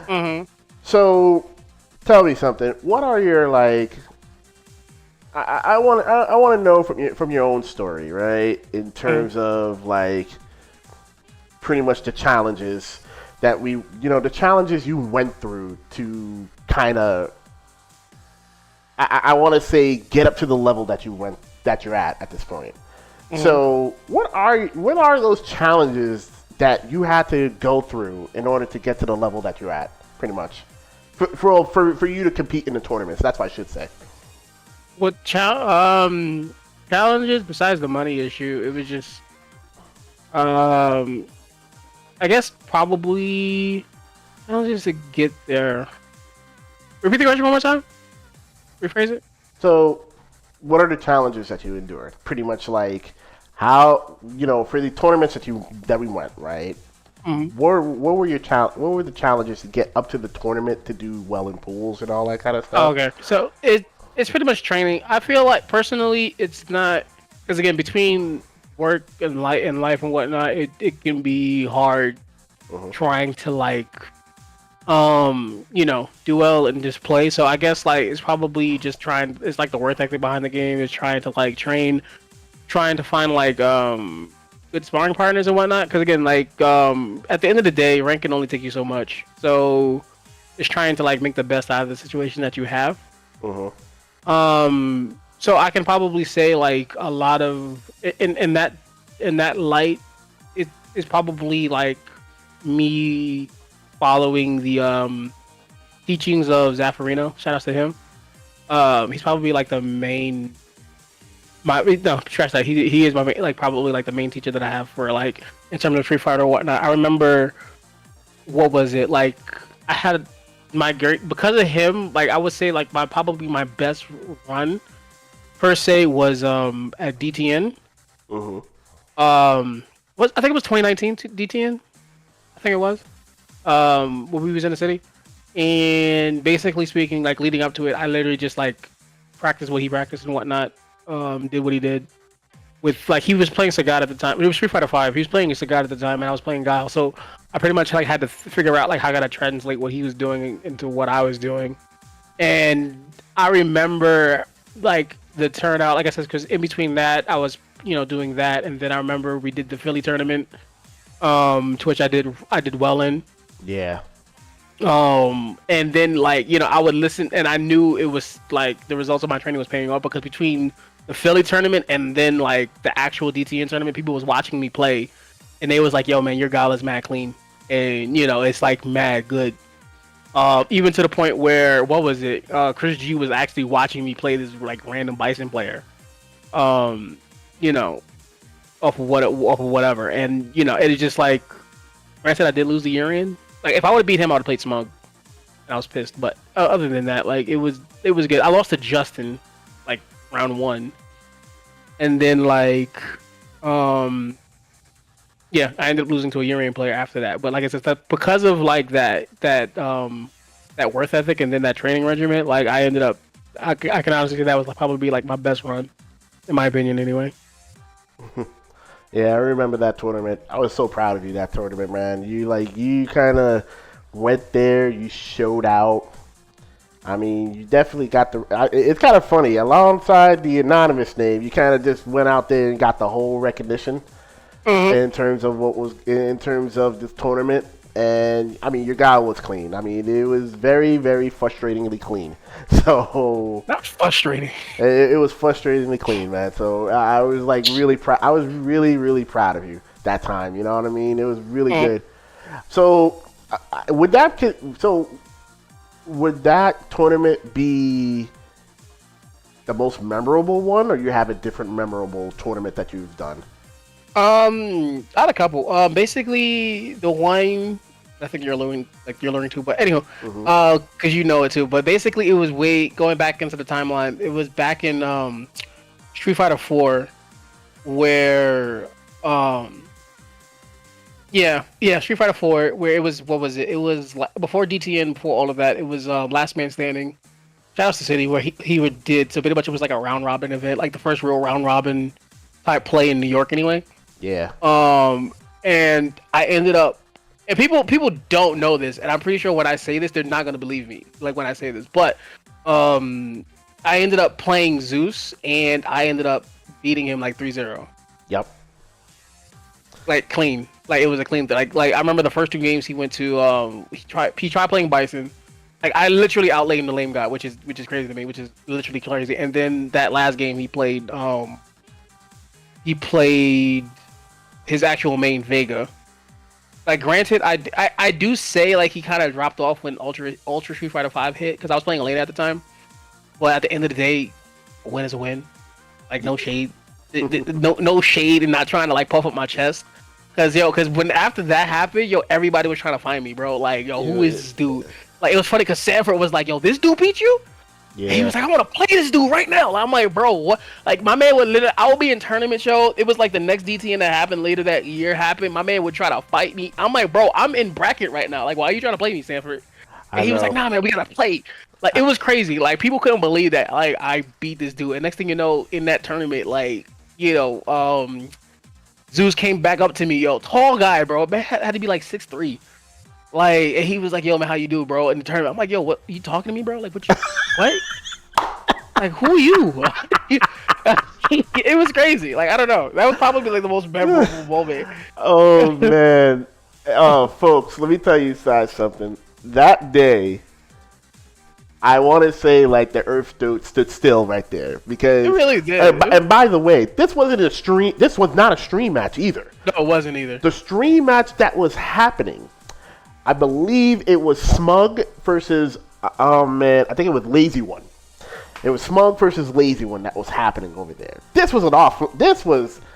Mm-hmm. So tell me something. What are your like? I want to know from your own story, right? In terms of like pretty much the challenges that the challenges you went through to kind of, I want to say, get up to the level that you're at this point. Mm-hmm. So what are those challenges that you had to go through in order to get to the level that you're at, pretty much, for you to compete in the tournaments? That's what I should say. What challenges besides the money issue? It was just, I guess probably challenges to get there. Repeat the question one more time. Rephrase it. So, what are the challenges that you endured? Pretty much like how for the tournaments that we went, right? Mm-hmm. What were the challenges to get up to the tournament to do well in pools and all that kind of stuff? Oh, okay, so it's pretty much training. I feel like personally, it's not, because again, between work and life and whatnot, it can be hard trying to like, do well and just play. So I guess like it's probably just trying. It's like the work ethic behind the game is trying to like trying to find like good sparring partners and whatnot. Because again, like at the end of the day, rank can only take you so much. So it's trying to like make the best out of the situation that you have. So I can probably say like a lot of in that light, it is probably like me following the teachings of Zaffarino. Shout out to him. He's probably like the main. Trash that he is my main, like probably like the main teacher that I have for like in terms of Street Fighter or whatnot. I remember, what was it like? I had my great because of him. Like I would say, like probably my best run per se was at DTN. Mm-hmm. Was I think it was 2019 DTN. I think it was when we was in the city. And basically speaking, like leading up to it, I literally just like practiced what he practiced and whatnot. Did what he did with like he was playing Sagat at the time. It was Street Fighter 5. He was playing Sagat at the time, and I was playing Guile. So I pretty much like had to figure out like how I gotta translate what he was doing into what I was doing. And I remember like the turnout, like I said, because in between that I was doing that, and then I remember we did the Philly tournament, to which I did well in. Yeah. And then like I would listen, and I knew it was like the results of my training was paying off because between the Philly tournament and then like the actual DTN tournament, people was watching me play, and they was like, "Yo, man, your guy is mad clean," and it's like mad good. Even to the point where what was it? Chris G was actually watching me play this like random Bison player, um, you know, off of whatever, and it is just like. Granted, I did lose the Urian. Like if I would have beat him, I would have played Smug. And I was pissed, but other than that, like it was good. I lost to Justin, like round 1, and then like, yeah, I ended up losing to a Urian player after that. But like I said, because of like that worth ethic and then that training regimen, like I ended up, I can honestly say that was like, probably like my best run, in my opinion, anyway. Yeah, I remember that tournament. I was so proud of you that tournament, man. You kind of went there, you showed out. I mean, you definitely got the. It's kind of funny. Alongside the anonymous name, you kind of just went out there and got the whole recognition in terms of this tournament. And I mean, your guy was clean. I mean, it was very, very frustratingly clean. So Not frustrating. it was frustratingly clean, man. So I was like really proud. I was really, really proud of you that time. You know what I mean? It was really good. So would that tournament be the most memorable one, or you have a different memorable tournament that you've done? I had a couple. Basically the one I think you're learning too, but anyhow, because you know it too. But basically, it was way going back into the timeline. It was back in Street Fighter 4, where Street Fighter 4, where it was what was it? It was before DTN, before all of that. It was Last Man Standing. Shout out to City, where he did so pretty much it was like a round robin event, like the first real round robin type play in New York, anyway. Yeah. And I ended up, and people don't know this, and I'm pretty sure when I say this, they're not gonna believe me, like when I say this, but I ended up playing Zeus, and I ended up beating him like 3-0. Yep. Like clean, like it was a clean thing. Like I remember the first 2 games he went to, he tried playing Bison. Like I literally outlaid him the lame guy, which is crazy to me, which is literally crazy. And then that last game he played his actual main Vega. Like granted, I do say like he kind of dropped off when Ultra Street Fighter 5 hit because I was playing Elena at the time. But at the end of the day, a win is a win. Like no shade, no shade, and not trying to like puff up my chest. Because when after that happened, everybody was trying to find me, bro. Like who is this dude? Like it was funny because Sanford was like, this dude beat you? Yeah. And he was like, I want to play this dude right now. I'm like, bro, what? Like, my man would literally, I would be in tournament show. It was like the next DTN that happened later that year happened. My man would try to fight me. I'm like, bro, I'm in bracket right now. Like, why are you trying to play me, Sanford? And he was like, nah, man, we got to play. Like, it was crazy. Like, people couldn't believe that. Like, I beat this dude. And next thing you know, in that tournament, like, Zeus came back up to me, tall guy, bro. Man had to be like 6'3". Like, and he was like, yo, man, how you do, bro? In the tournament, I'm like, yo, what? You talking to me, bro? Like, what? Like, who are you? It was crazy. Like, I don't know. That was probably like the most memorable moment. Oh man. Oh, folks, let me tell you guys something. That day, I want to say like the earth stood still right there because it really did. And by the way, this wasn't a stream. This was not a stream match either. No, it wasn't either. The stream match that was happening, I believe it was Smug versus. Oh man, I think it was Lazy One. It was Smug versus Lazy One that was happening over there. This was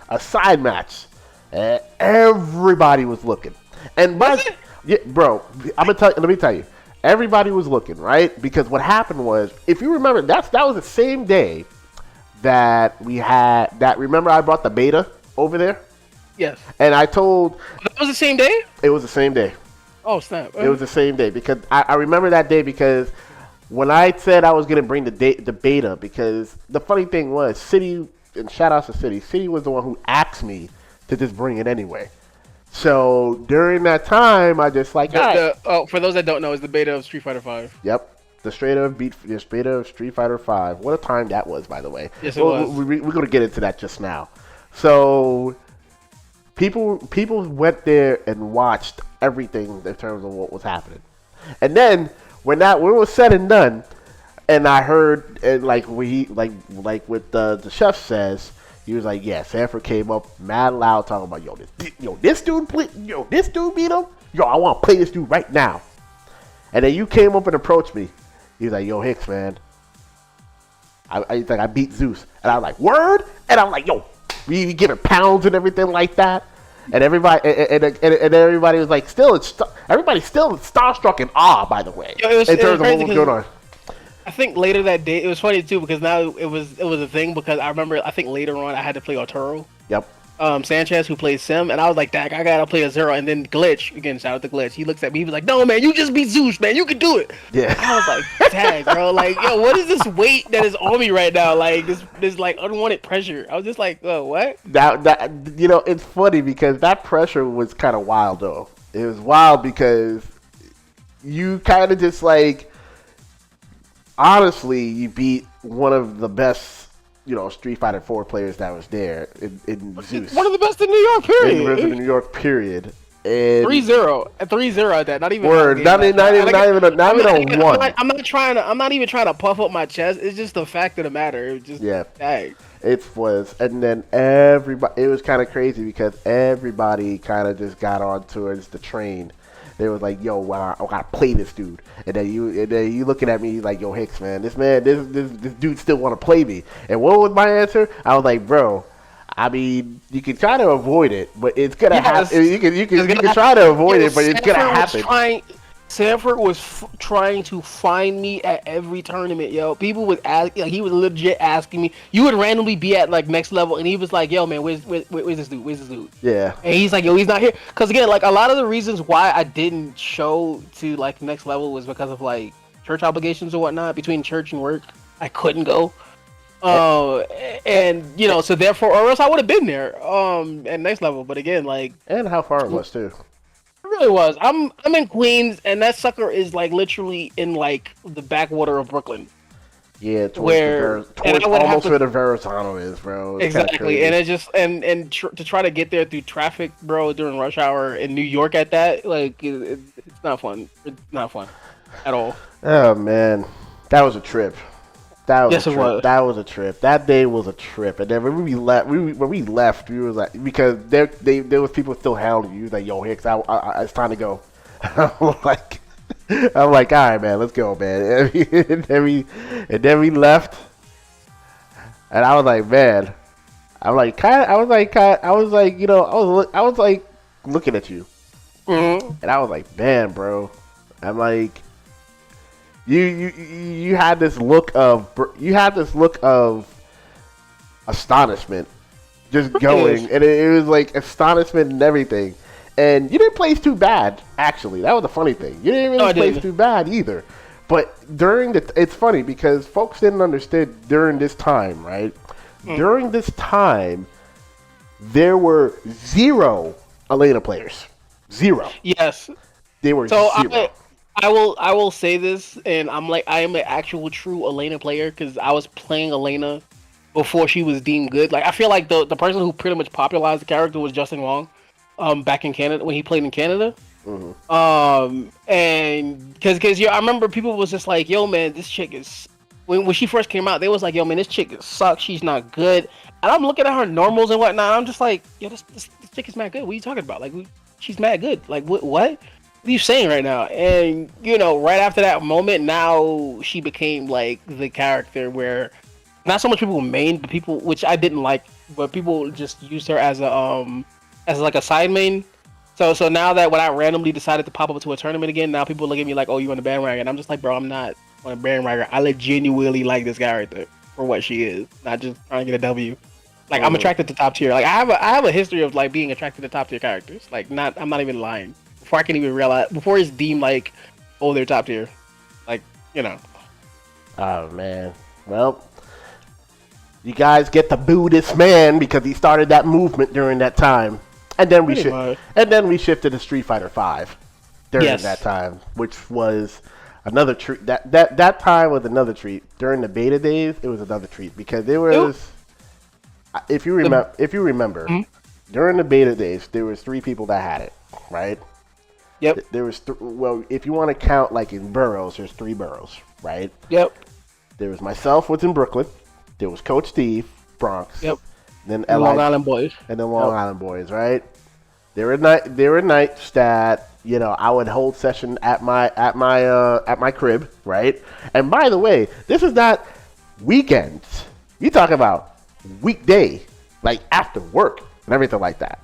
a side match. Everybody was looking. And bro, let me tell you. Everybody was looking, right? Because what happened was, if you remember, that was the same day that we had that. Remember, I brought the beta over there, Yes. and I told That was the same day. it was the same day. Oh snap! It was the same day because I remember that day because when I said I was gonna bring the beta, because the funny thing was City, and shout out to City. City was the one who asked me to just bring it anyway. So during that time, I just like, for those that don't know, is the beta of Street Fighter V. Yep. The beta of Street Fighter V. What a time that was, by the way. Yes, it was. We're going to get into that just now. So people went there and watched everything in terms of what was happening. And then when it was said and done, and I heard, and like what the chef says, he was like, yeah, Sanford came up mad loud talking about, this dude beat him. Yo, I want to play this dude right now. And then you came up and approached me. He was like, yo, Hicks, man. I beat Zeus. And I was like, word? And I'm like, yo, we giving pounds and everything like that. And everybody and everybody was like, everybody's still starstruck in awe, by the way, in terms of what was going on. I think later that day, it was funny too, because now it was a thing, because I remember, I think later on I had to play Arturo. Yep. Sanchez, who plays Sim, and I was like, "Dag, I gotta play a Zero." And then Glitch, again, shout out to Glitch. He looks at me, he was like, "No, man, you just beat Zeus, man. You can do it." Yeah. I was like, "Dag, bro, like, yo, what is this weight that is on me right now? Like this like unwanted pressure." I was just like, "Oh, what?" That it's funny because that pressure was kind of wild though. It was wild because you kind of just like, honestly, you beat one of the best, Street Fighter 4 players that was there in Zeus. One of the best in New York, period. In New York, period. And 3-0 at that. Not even word. Not even a one. I'm not even trying to puff up my chest. It's just the fact of the matter. It was just, dang. It was, and then everybody. It was kind of crazy because everybody kind of just got on towards the train. They was like, "Yo, wow, I gotta play this dude," and then you looking at me like, "Yo, Hicks, man, this dude still want to play me." And what was my answer? I was like, "Bro, I mean, you can try to avoid it, but it's gonna happen. You can try to avoid it, but it's gonna happen." Sanford was trying to find me at every tournament, yo. People would ask, like, he was legit asking me. You would randomly be at like next level, and he was like, "Yo, man, where's this dude? Where's this dude?" Yeah. And he's like, "Yo, he's not here." Because again, like, a lot of the reasons why I didn't show to like next level was because of like church obligations or whatnot. Between church and work, I couldn't go. And so therefore, or else I would have been there at next level. But again, like, and how far it was too. It really was. I'm in Queens, and that sucker is like literally in like the backwater of Brooklyn. Yeah, almost where the Verrazano is, bro. It's exactly, and it just to try to get there through traffic, bro, during rush hour in New York at that, like, it's not fun. It's not fun at all. Oh man, that was a trip. Yes, it was. That was a trip. That day was a trip. And then when we left, we was like, because there was people still hounding you. Like, yo, Hicks, it's time to go. I'm like, all right, man, let's go, man. And then we left. And I was like, man, I was like looking at you. Mm-hmm. And I was like, man, bro. I'm like, You had this look of astonishment, just going, and it was like astonishment and everything. And you didn't place too bad, actually. That was the funny thing. You didn't really place too bad either. But it's funny because folks didn't understand during this time, right? During this time, there were 0 Elena players. 0. Yes. They were 0. I will say this, and I am an actual true Elena player because I was playing Elena before she was deemed good. Like, I feel like the person who pretty much popularized the character was Justin Wong, back in Canada when he played in Canada. Mm-hmm. And because I remember people was just like, "Yo, man, this chick is." When she first came out, they was like, "Yo, man, this chick sucks. She's not good." And I'm looking at her normals and whatnot. I'm just like, "Yo, this chick is mad good. What are you talking about? Like, she's mad good. Like, what? What are you saying right now?" And right after that moment, now she became like the character where not so much people main, but people, which I didn't like, but people just used her as a like a side main So now that when I randomly decided to pop up to a tournament again, now people look at me like, "Oh, you on the bandwagon?" I'm just like, "Bro, I'm not on a bandwagon. I genuinely like this character for what she is, not just trying to get a W. Like I'm attracted to top tier. Like I have a history of like being attracted to top tier characters. Like I'm not even lying. Before I can even realize, before it's deemed like, oh, they're top tier. Like you know. Oh man. Well, you guys get to boo this man because he started that movement during that time, and then we shifted to Street Fighter V during that time, which was another treat. That time was another treat. During the beta days, it was another treat because there was, if you remember, during the beta days, there was 3 people that had it, right? Yep. There was well, if you want to count like in boroughs, there's 3 boroughs, right? Yep. There was myself, was in Brooklyn. There was Coach Steve, Bronx. Yep. Then Long Island boys. And then Long Island boys, right? There were nights that I would hold session at my crib, right? And by the way, this is not weekends. You talk about weekday, like after work and everything like that.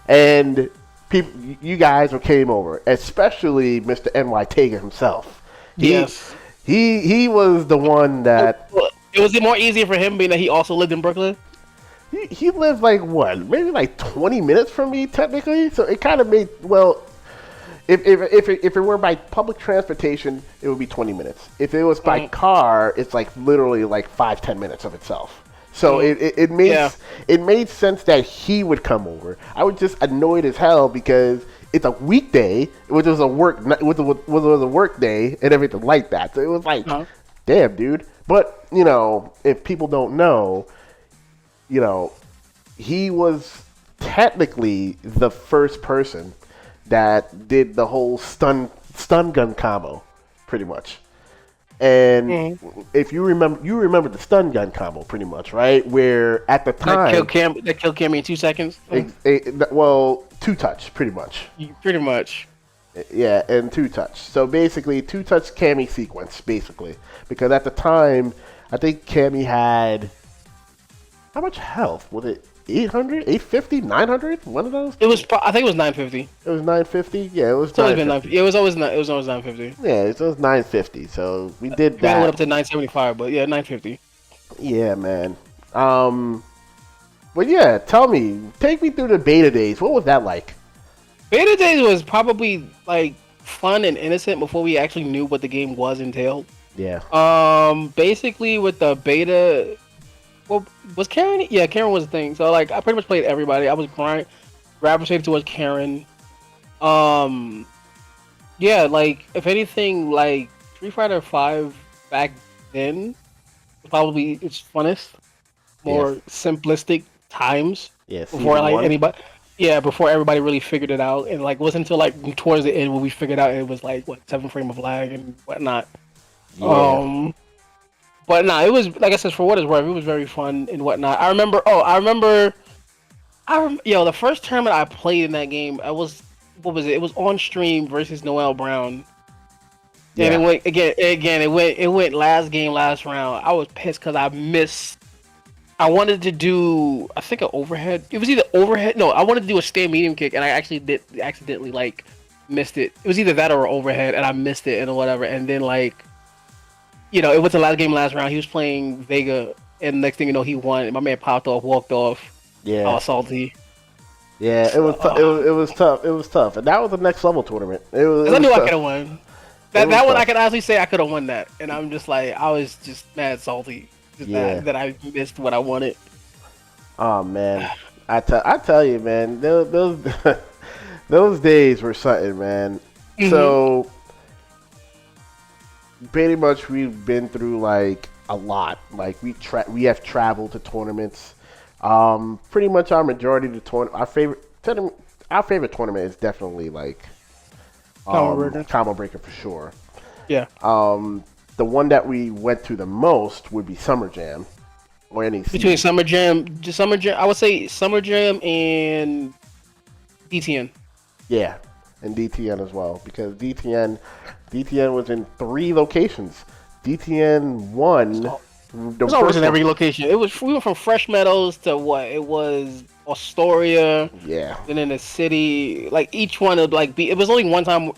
And people, you guys came over, especially Mr. NY Tega himself. Yes. He was the one that. Was it more easier for him being that he also lived in Brooklyn? He lived like what? Maybe like 20 minutes from me technically. So it kind of made if it were by public transportation, it would be 20 minutes. If it was by car, it's like literally like 5-10 minutes of itself. So it made sense that he would come over. I was just annoyed as hell because it's a weekday, which was a work day and everything like that. So it was like, damn, dude. But if people don't know, he was technically the first person that did the whole stun gun combo, pretty much. And if you remember the stun gun combo, pretty much, right? Where at the time that killed Cammy in 2 seconds. Well, 2-touch, pretty much. Pretty much. Yeah, and 2-touch. So basically, 2-touch Cammy sequence, basically, because at the time, I think Cammy had how much health? Was it 800, 850, 900? One of those? I think it was 950. It was 950. Yeah, it was. It's always been 950. It was always 950. Yeah, it was 950. So we did that. I went up to 975, but yeah, 950. Yeah, man. But yeah, take me through the beta days. What was that like? Beta days was probably like fun and innocent before we actually knew what the game entailed. Yeah. Basically with the beta, well, was Karen? Yeah, Karen was a thing. So like, I pretty much played everybody. I was gravitated towards Karen. Yeah, like if anything, like Street Fighter V back then was probably its funnest, more simplistic times. Yes. Before like anybody. Yeah, before everybody really figured it out, and like it wasn't until like towards the end when we figured out it was like 7 frame of lag and whatnot. Yeah. But nah, it was like I said, for what it's worth, it was very fun and whatnot. I remember the first tournament I played in that game, what was it? It was on stream versus Noel Brown. Yeah. And it went again. It went last game, last round. I was pissed because I wanted to do, I think, an overhead. It was either overhead. No, I wanted to do a stand medium kick, and I actually accidentally like missed it. It was either that or overhead, and I missed it and whatever. And then like, it went to last game, last round. He was playing Vega, and next thing you know, he won. And my man popped off, walked off. Yeah, I was salty. Yeah, it was tough. It was tough, and that was the next level tournament. I knew I could have won. That one, I could honestly say I could have won that, and I'm just like, I was just mad salty. That I missed what I wanted. Oh man, I tell you, man, those those days were something, man. Mm-hmm. So pretty much we've been through like a lot. Like we have traveled to tournaments. Pretty much our majority of the tournament, our favorite tournament is definitely like Combo Breaker for sure. Yeah. The one that we went to the most would be Summer Jam, or NEC. Between Summer Jam, I would say Summer Jam and DTN. Yeah, and DTN as well, because DTN was in 3 locations. DTN 1 The It's always first in one. every location. We went from Fresh Meadows to what? It was Astoria, Yeah. then in the city. Like each one would like be. It was only one time.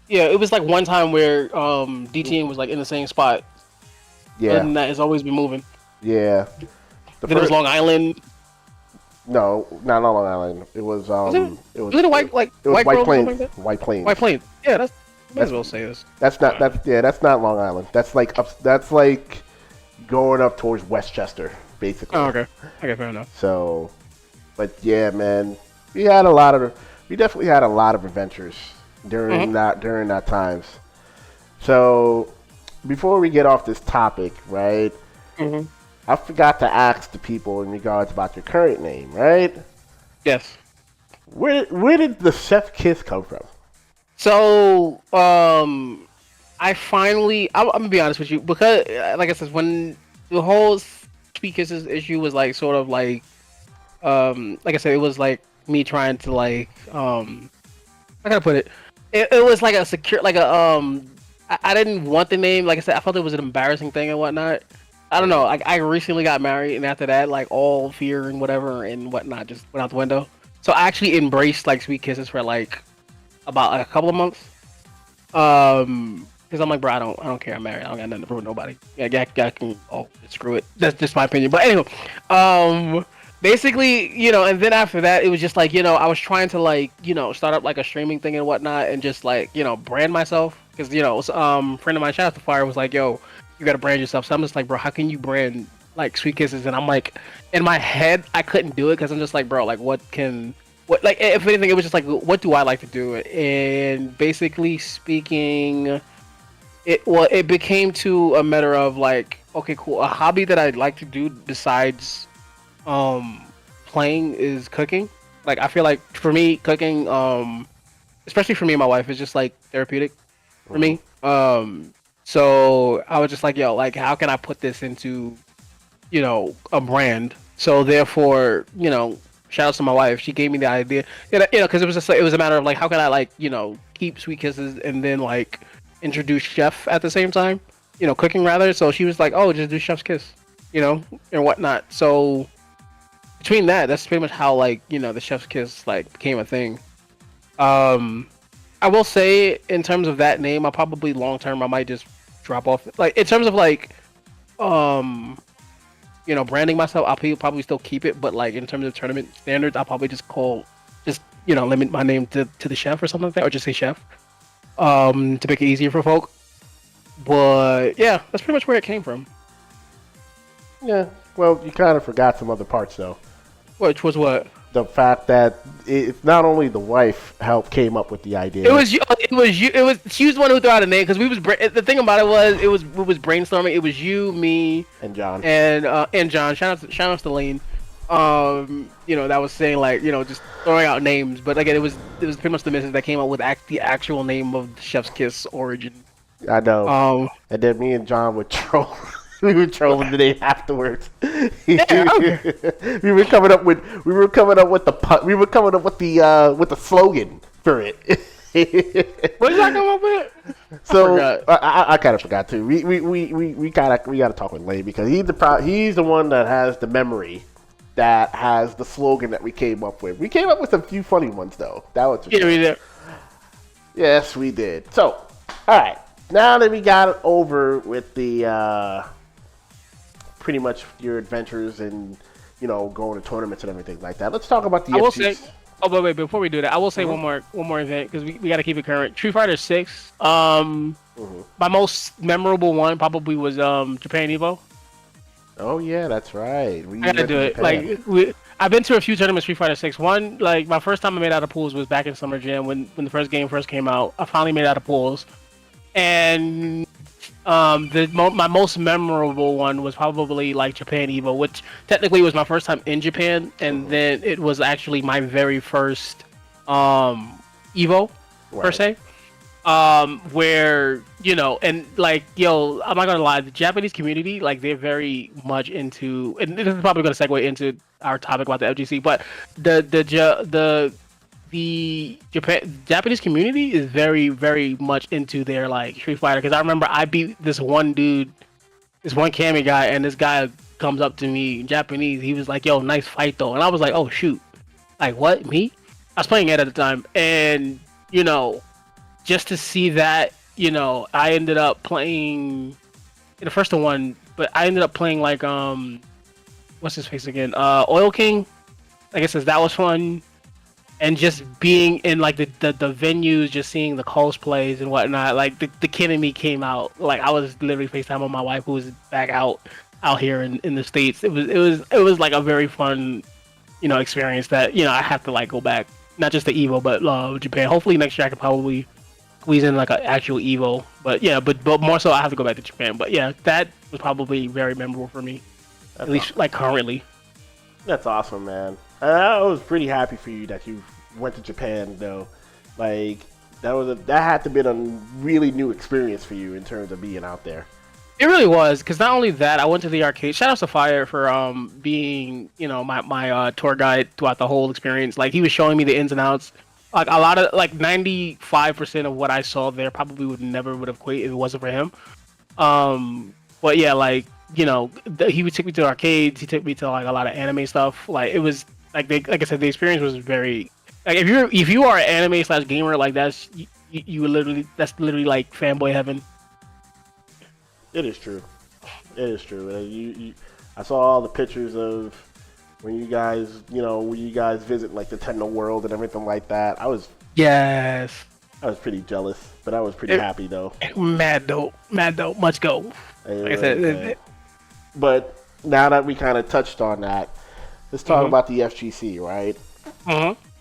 Yeah, it was like one time where DTN was like in the same spot. Other Yeah. than that, it's always been moving. Yeah. The Then it was first. Long Island. No, not Long Island. It was Was it? it was Was it a it, like it was White White Grove or Plains. something like that? White Plains. White Plains. Yeah, that's. Might That's as well say this. that's not that's not Long Island. That's like that's like going up towards Westchester, basically. Oh, okay. Okay, fair enough. So, but yeah, man, we definitely had a lot of adventures during that times. So, before we get off this topic, right? Mm-hmm. I forgot to ask the people in regards about your current name, right? Yes. Where did the Chef Kiss come from? So, I'm gonna be honest with you because, like I said, when the whole Sweet Kisses issue was like sort of like I said, it was like me trying to I gotta put it. It was like a secure, like a I didn't want the name. Like I said, I felt it was an embarrassing thing and whatnot. I don't know. Like I recently got married, and after that, like all fear and whatever and whatnot just went out the window. So I actually embraced like Sweet Kisses for like about like, a couple of months. Because I'm like, bro, I don't care. I'm married. I don't got nothing to prove with nobody. Yeah, I can. Oh, screw it. That's just my opinion. But anyway, basically, and then after that, it was just like, I was trying to like, start up like a streaming thing and whatnot, and just like, brand myself. Because friend of mine, shout out to Fire, was like, yo, you gotta brand yourself. So I'm just like, bro, how can you brand like Sweet Kisses? And I'm like, in my head, I couldn't do it because I'm just like, bro, like what like if anything it was just like what do I like to do, and basically speaking it became to a matter of like, okay, cool, a hobby that I'd like to do besides playing is cooking. Like I feel like for me cooking, especially for me and my wife, is just like therapeutic for me. So I was just like, yo, like how can I put this into a brand? So therefore, shout out to my wife. She gave me the idea, because it was just like, it was a matter of like, how can I like, keep Sweet Kisses and then like introduce chef at the same time, cooking rather. So she was like, oh, just do Chef's Kiss, and whatnot. So between that's pretty much how like, the Chef's Kiss like became a thing. I will say in terms of that name, I probably long term I might just drop off. Like in terms of like, branding myself, I'll probably still keep it, but like in terms of tournament standards, I'll probably just limit my name to the chef or something like that, or just say chef, to make it easier for folk. But yeah, that's pretty much where it came from. Yeah. Well, you kind of forgot some other parts though. Which was what? The fact that it's not only the wife came up with the idea. It was you. It was you. It was she was the one who threw out a name because we was the thing about it was we was brainstorming. It was you, me, and John and John. Shout out to Lane. That was saying like just throwing out names, but again it was pretty much the missus that came up with the actual name of the Chef's Kiss origin. I know. And then me and John would troll. We were trolling the day afterwards. Yeah, okay. we were coming up with the slogan for it. What did I come up with? So I kind of forgot too. We gotta talk with Lane because he's the one that has the memory that has the slogan that we came up with. We came up with a few funny ones though. That was yeah, we did. Yes, we did. So, all right. Now that we got it over with the pretty much your adventures and going to tournaments and everything like that, let's talk about the. I will say. Oh, wait! Before we do that, I will say one more event because we got to keep it current. Street Fighter 6. My most memorable one probably was Japan Evo. Oh yeah, that's right. I gotta do it. Like I've been to a few tournaments Street Fighter 6. One, like my first time I made out of pools was back in Summer Jam when the first game first came out. I finally made out of pools, and my most memorable one was probably like Japan Evo, which technically was my first time in Japan, and then it was actually my very first Evo per se. Where and like I'm not gonna lie, the Japanese community, like they're very much into, and this is probably gonna segue into our topic about the FGC, but the Japanese community is very, very much into their like Street Fighter. Because I remember I beat this one dude this one Kami guy, and this guy comes up to me in Japanese. He was like, "Yo, nice fight though," and I was like, "Oh shoot, like what me?" I was playing it at the time, and just to see that, I ended up playing the first one, but I ended up playing like what's his face again? Oil King. I guess that was fun, and just being in like the venues, just seeing the cosplays and whatnot. Like the kid in me came out. Like I was literally FaceTime on my wife who was back out here in the States. It was like a very fun experience that I have to like go back. Not just to Evo, but Japan. Hopefully next year I could probably squeeze in like an actual Evo. But yeah, but more so I have to go back to Japan. But yeah, that was probably very memorable for me, at That's least like currently. That's awesome, man. I was pretty happy for you that you went to Japan, though. Like that had to be a really new experience for you in terms of being out there. It really was, because not only that, I went to the arcade. Shout out to Fire for being my tour guide throughout the whole experience. Like he was showing me the ins and outs. Like a lot of 95% of what I saw there probably would have quit if it wasn't for him. But yeah, like he would take me to arcades. He took me to like a lot of anime stuff. Like it was like I said, the experience was very like if you are an anime slash gamer, like you literally that's literally like fanboy heaven. It is true. It is true. I saw all the pictures of when you guys visit like the Nintendo World and everything like that. Yes. I was pretty jealous, but I was pretty happy though. Mad dope, much go. Like I said, but now that we kind of touched on that, let's talk about the FGC, right?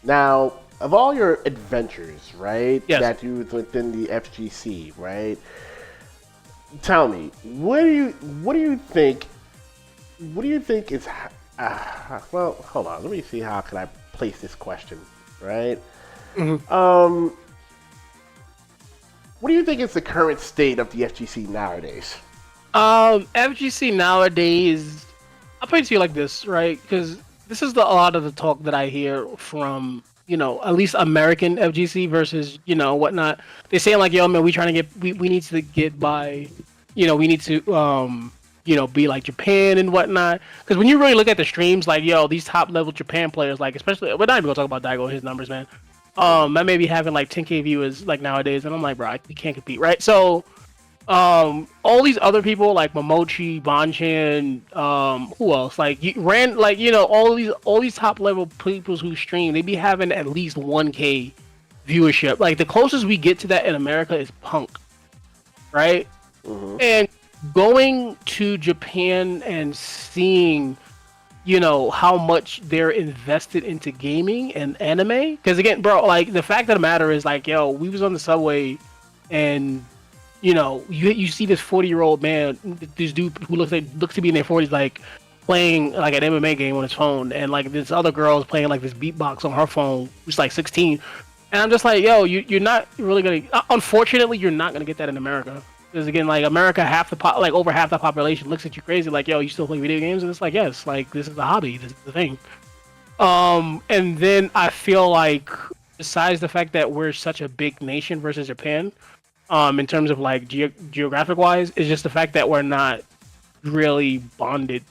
Now, of all your adventures, right, yes. that you within the FGC, right? Tell me, what do you think? What do you think is? Well, hold on. Let me see how can I place this question, right? What do you think is the current state of the FGC nowadays? FGC nowadays, I'll put it to you like this, right? Because this is a lot of the talk that I hear from, at least American FGC versus, whatnot. They're saying like, yo, man, we need to get by, we need to, be like Japan and whatnot. Because when you really look at the streams, like, yo, these top level Japan players, like, especially, we're not even gonna talk about Daigo and his numbers, man. I may be having like 10K viewers like nowadays, and I'm like, bro, you can't compete, right? So, all these other people like Momochi, Bonchan, who else? Like all these top level people who stream, they be having at least 1K viewership. Like the closest we get to that in America is Punk, right? And going to Japan and seeing how much they're invested into gaming and anime. Because again, bro, like the fact of the matter is like, yo, we was on the subway and you see this 40-year-old man, this dude who looks to be in their 40s, like playing like an MMA game on his phone, and like this other girl's playing like this beatbox on her phone, who's like 16. And I'm just like, yo, you're not really gonna. Unfortunately, you're not gonna get that in America. Because again, like America, over half the population looks at you crazy, like, yo, you still play video games, and it's like, yes, like this is a hobby, this is the thing. And then I feel like, besides the fact that we're such a big nation versus Japan, in terms of like geographic wise, is just the fact that we're not really bonded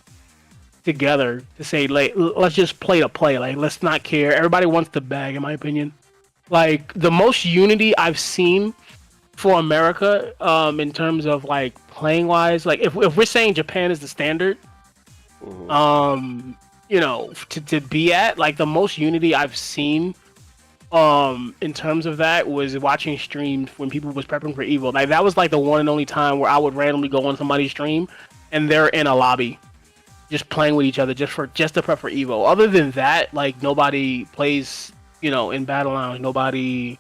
together to say, like, let's just play to play, like let's not care. Everybody wants the bag, in my opinion. Like the most unity I've seen for America, in terms of like playing wise, like if we're saying Japan is the standard, to be at, like the most unity I've seen in terms of that was watching streams when people was prepping for Evo. Like that was like the one and only time where I would randomly go on somebody's stream and they're in a lobby just playing with each other just to prep for Evo. Other than that, like nobody plays, in Battle Lounge. Nobody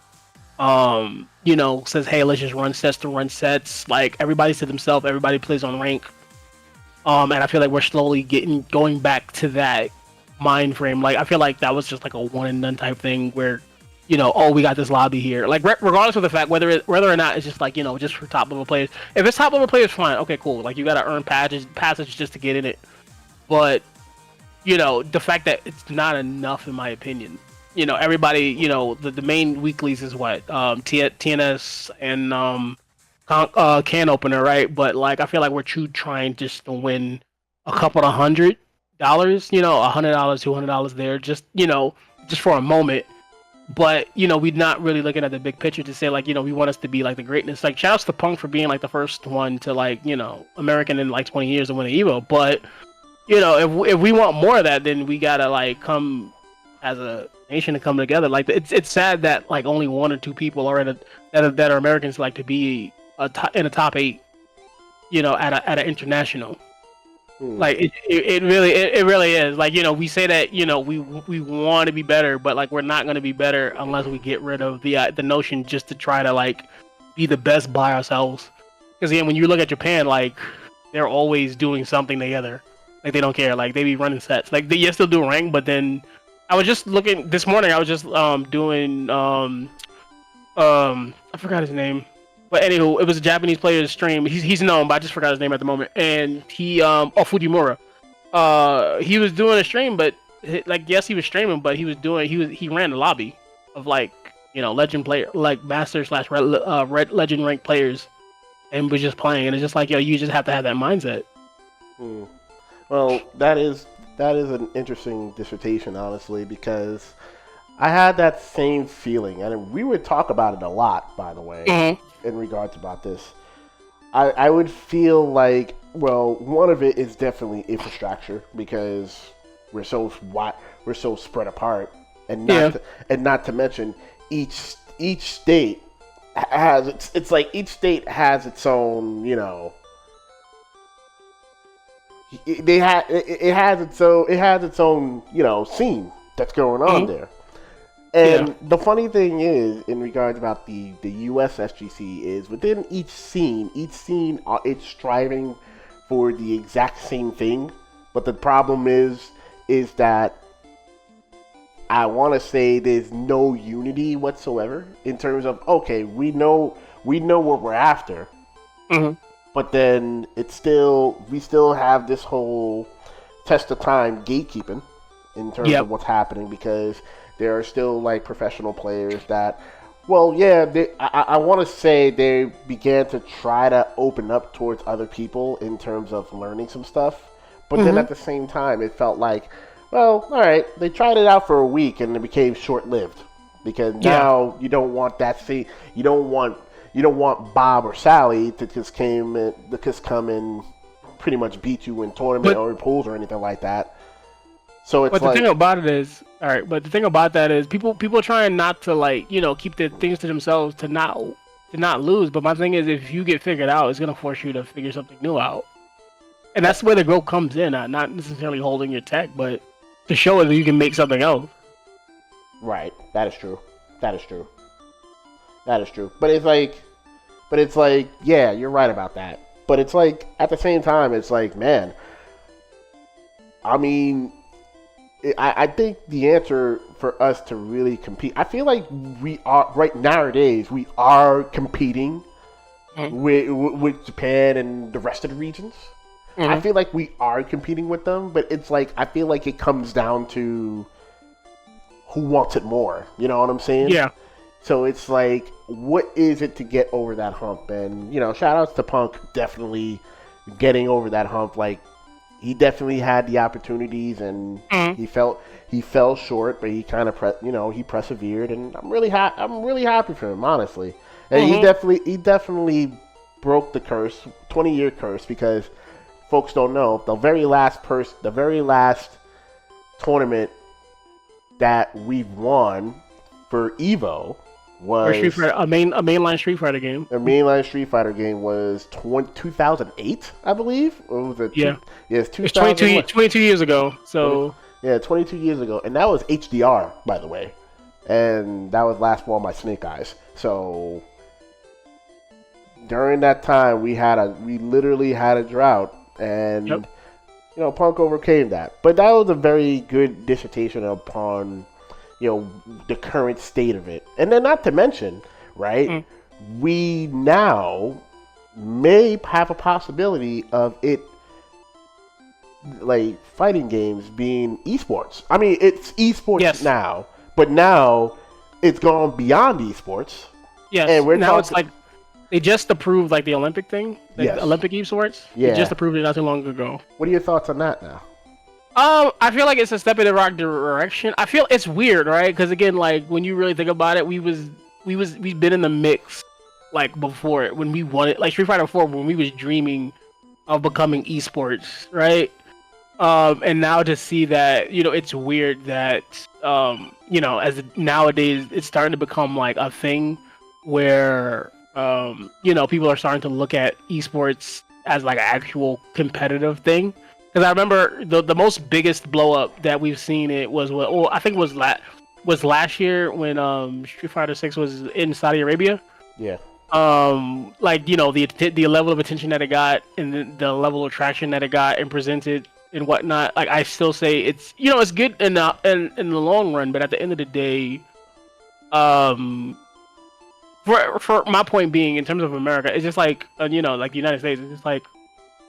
says, hey, let's just run sets to run sets. Like everybody to themselves, everybody plays on rank. And I feel like we're slowly going back to that mind frame. Like I feel like that was just like a one and done type thing where, we got this lobby here. Like regardless of the fact whether or not it's just like, just for top level players. If it's top level players, fine, okay, cool. Like you gotta earn passage just to get in it. But the fact that it's not enough, in my opinion. Everybody, the main weeklies is what TNS and can opener, right? But like I feel like we're trying just to win a couple of $100, $100, $200 there, just for a moment. But we're not really looking at the big picture to say like we want us to be like the greatness. Like shouts to Punk for being like the first one to like American in like 20 years to win an Evo. But if we want more of that, then we gotta like come as a nation to come together. Like it's sad that like only one or two people are that are Americans like to be in a top eight, at an international. Like it really is. Like we say that we want to be better, but like we're not going to be better unless we get rid of the notion just to try to like be the best by ourselves. Because again, when you look at Japan, like they're always doing something together. Like they don't care. Like they be running sets. Like they still do rank, but then I was just looking this morning. I was just doing I forgot his name. But anywho, it was a Japanese player's stream. He's known, but I just forgot his name at the moment. And Fujimura. He was doing a stream, but like yes, he was streaming, but he ran the lobby of like legend player, like master slash red legend rank players, and was just playing. And it's just like you just have to have that mindset. Well, that is an interesting dissertation, honestly, because I had that same feeling, and we would talk about it a lot, by the way, in regards about this. I would feel like, well, one of it is definitely infrastructure because we're so spread apart, and not to mention each state has it's like each state has its own it has its own scene that's going on there. And the funny thing is, in regards about the U.S. SGC, is within each scene, it's striving for the exact same thing. But the problem is that I want to say there's no unity whatsoever in terms of we know what we're after, but then we still have this whole test of time gatekeeping in terms of what's happening because there are still like professional players that, I want to say they began to try to open up towards other people in terms of learning some stuff. But then at the same time, it felt like, well, all right, they tried it out for a week and it became short-lived because now you don't want you don't want Bob or Sally to just come and pretty much beat you in tournament or in pools or anything like that. So it's the thing about it is, all right. But the thing about that is, people trying not to like keep their things to themselves to not lose. But my thing is, if you get figured out, it's gonna force you to figure something new out, and that's where the growth comes in. Not necessarily holding your tech, but to show that you can make something else. Right. That is true. But it's like, yeah, you're right about that. But it's like at the same time, it's like, man, I mean. I think the answer for us to really compete, I feel like we are right nowadays. We are competing with Japan and the rest of the regions. I feel like we are competing with them, but it's like I feel like it comes down to who wants it more. You know what I'm saying? Yeah. So it's like, what is it to get over that hump? And shout outs to Punk definitely getting over that hump. Like. He definitely had the opportunities, and he fell short, but he kind of he persevered, and I'm really happy for him, honestly. And he definitely broke the 20-year curse, because folks don't know the very last tournament that we won for Evo was a mainline Street Fighter game. A mainline Street Fighter game was 2008, I believe. Or was it? It's 22 years ago. So 22 years ago, and that was HDR, by the way, and that was Last Ball by Snake Eyes. So during that time, we literally had a drought, and Punk overcame that. But that was a very good dissertation upon the current state of it. And then not to mention, right, we now may have a possibility of it, like, fighting games being esports. I mean, it's esports now, but now it's gone beyond esports. Yes, and we're now it's like They just approved like the Olympic thing, like Yes. the Olympic esports. Yeah. They just approved it not too long ago. What are your thoughts on that now? I feel like it's a step in the right direction. I feel it's weird, right? Because again, like when you really think about it, we've been in the mix like before it when we wanted like Street Fighter 4 when we was dreaming of becoming esports, right? And now to see that, it's weird that as nowadays it's starting to become like a thing where people are starting to look at esports as like an actual competitive thing. Because I remember the most biggest blow up that we've seen I think was last year when Street Fighter 6 was in Saudi Arabia. Yeah. The level of attention that it got and the level of traction that it got and presented and whatnot. Like I still say it's it's good in the long run, but at the end of the day, for my point being in terms of America, it's just like like the United States, it's just like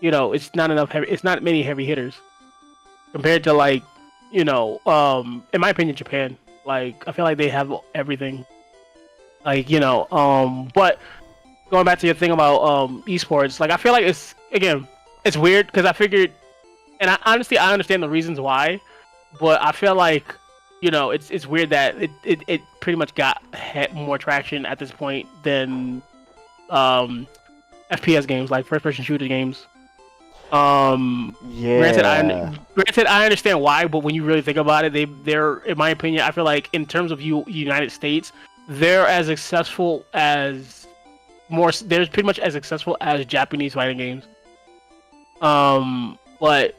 it's not enough it's not many heavy hitters compared to like in my opinion Japan. Like I feel like they have everything. Like but going back to your thing about esports, like I feel like it's weird because I figured, and I understand the reasons why, but I feel like it's weird that it pretty much had more traction at this point than FPS games, like first person shooter games. Yeah. Granted, I understand why, but when you really think about it, they're in my opinion, I feel like in terms of United States, they're as successful as they're pretty much as successful as Japanese fighting games. But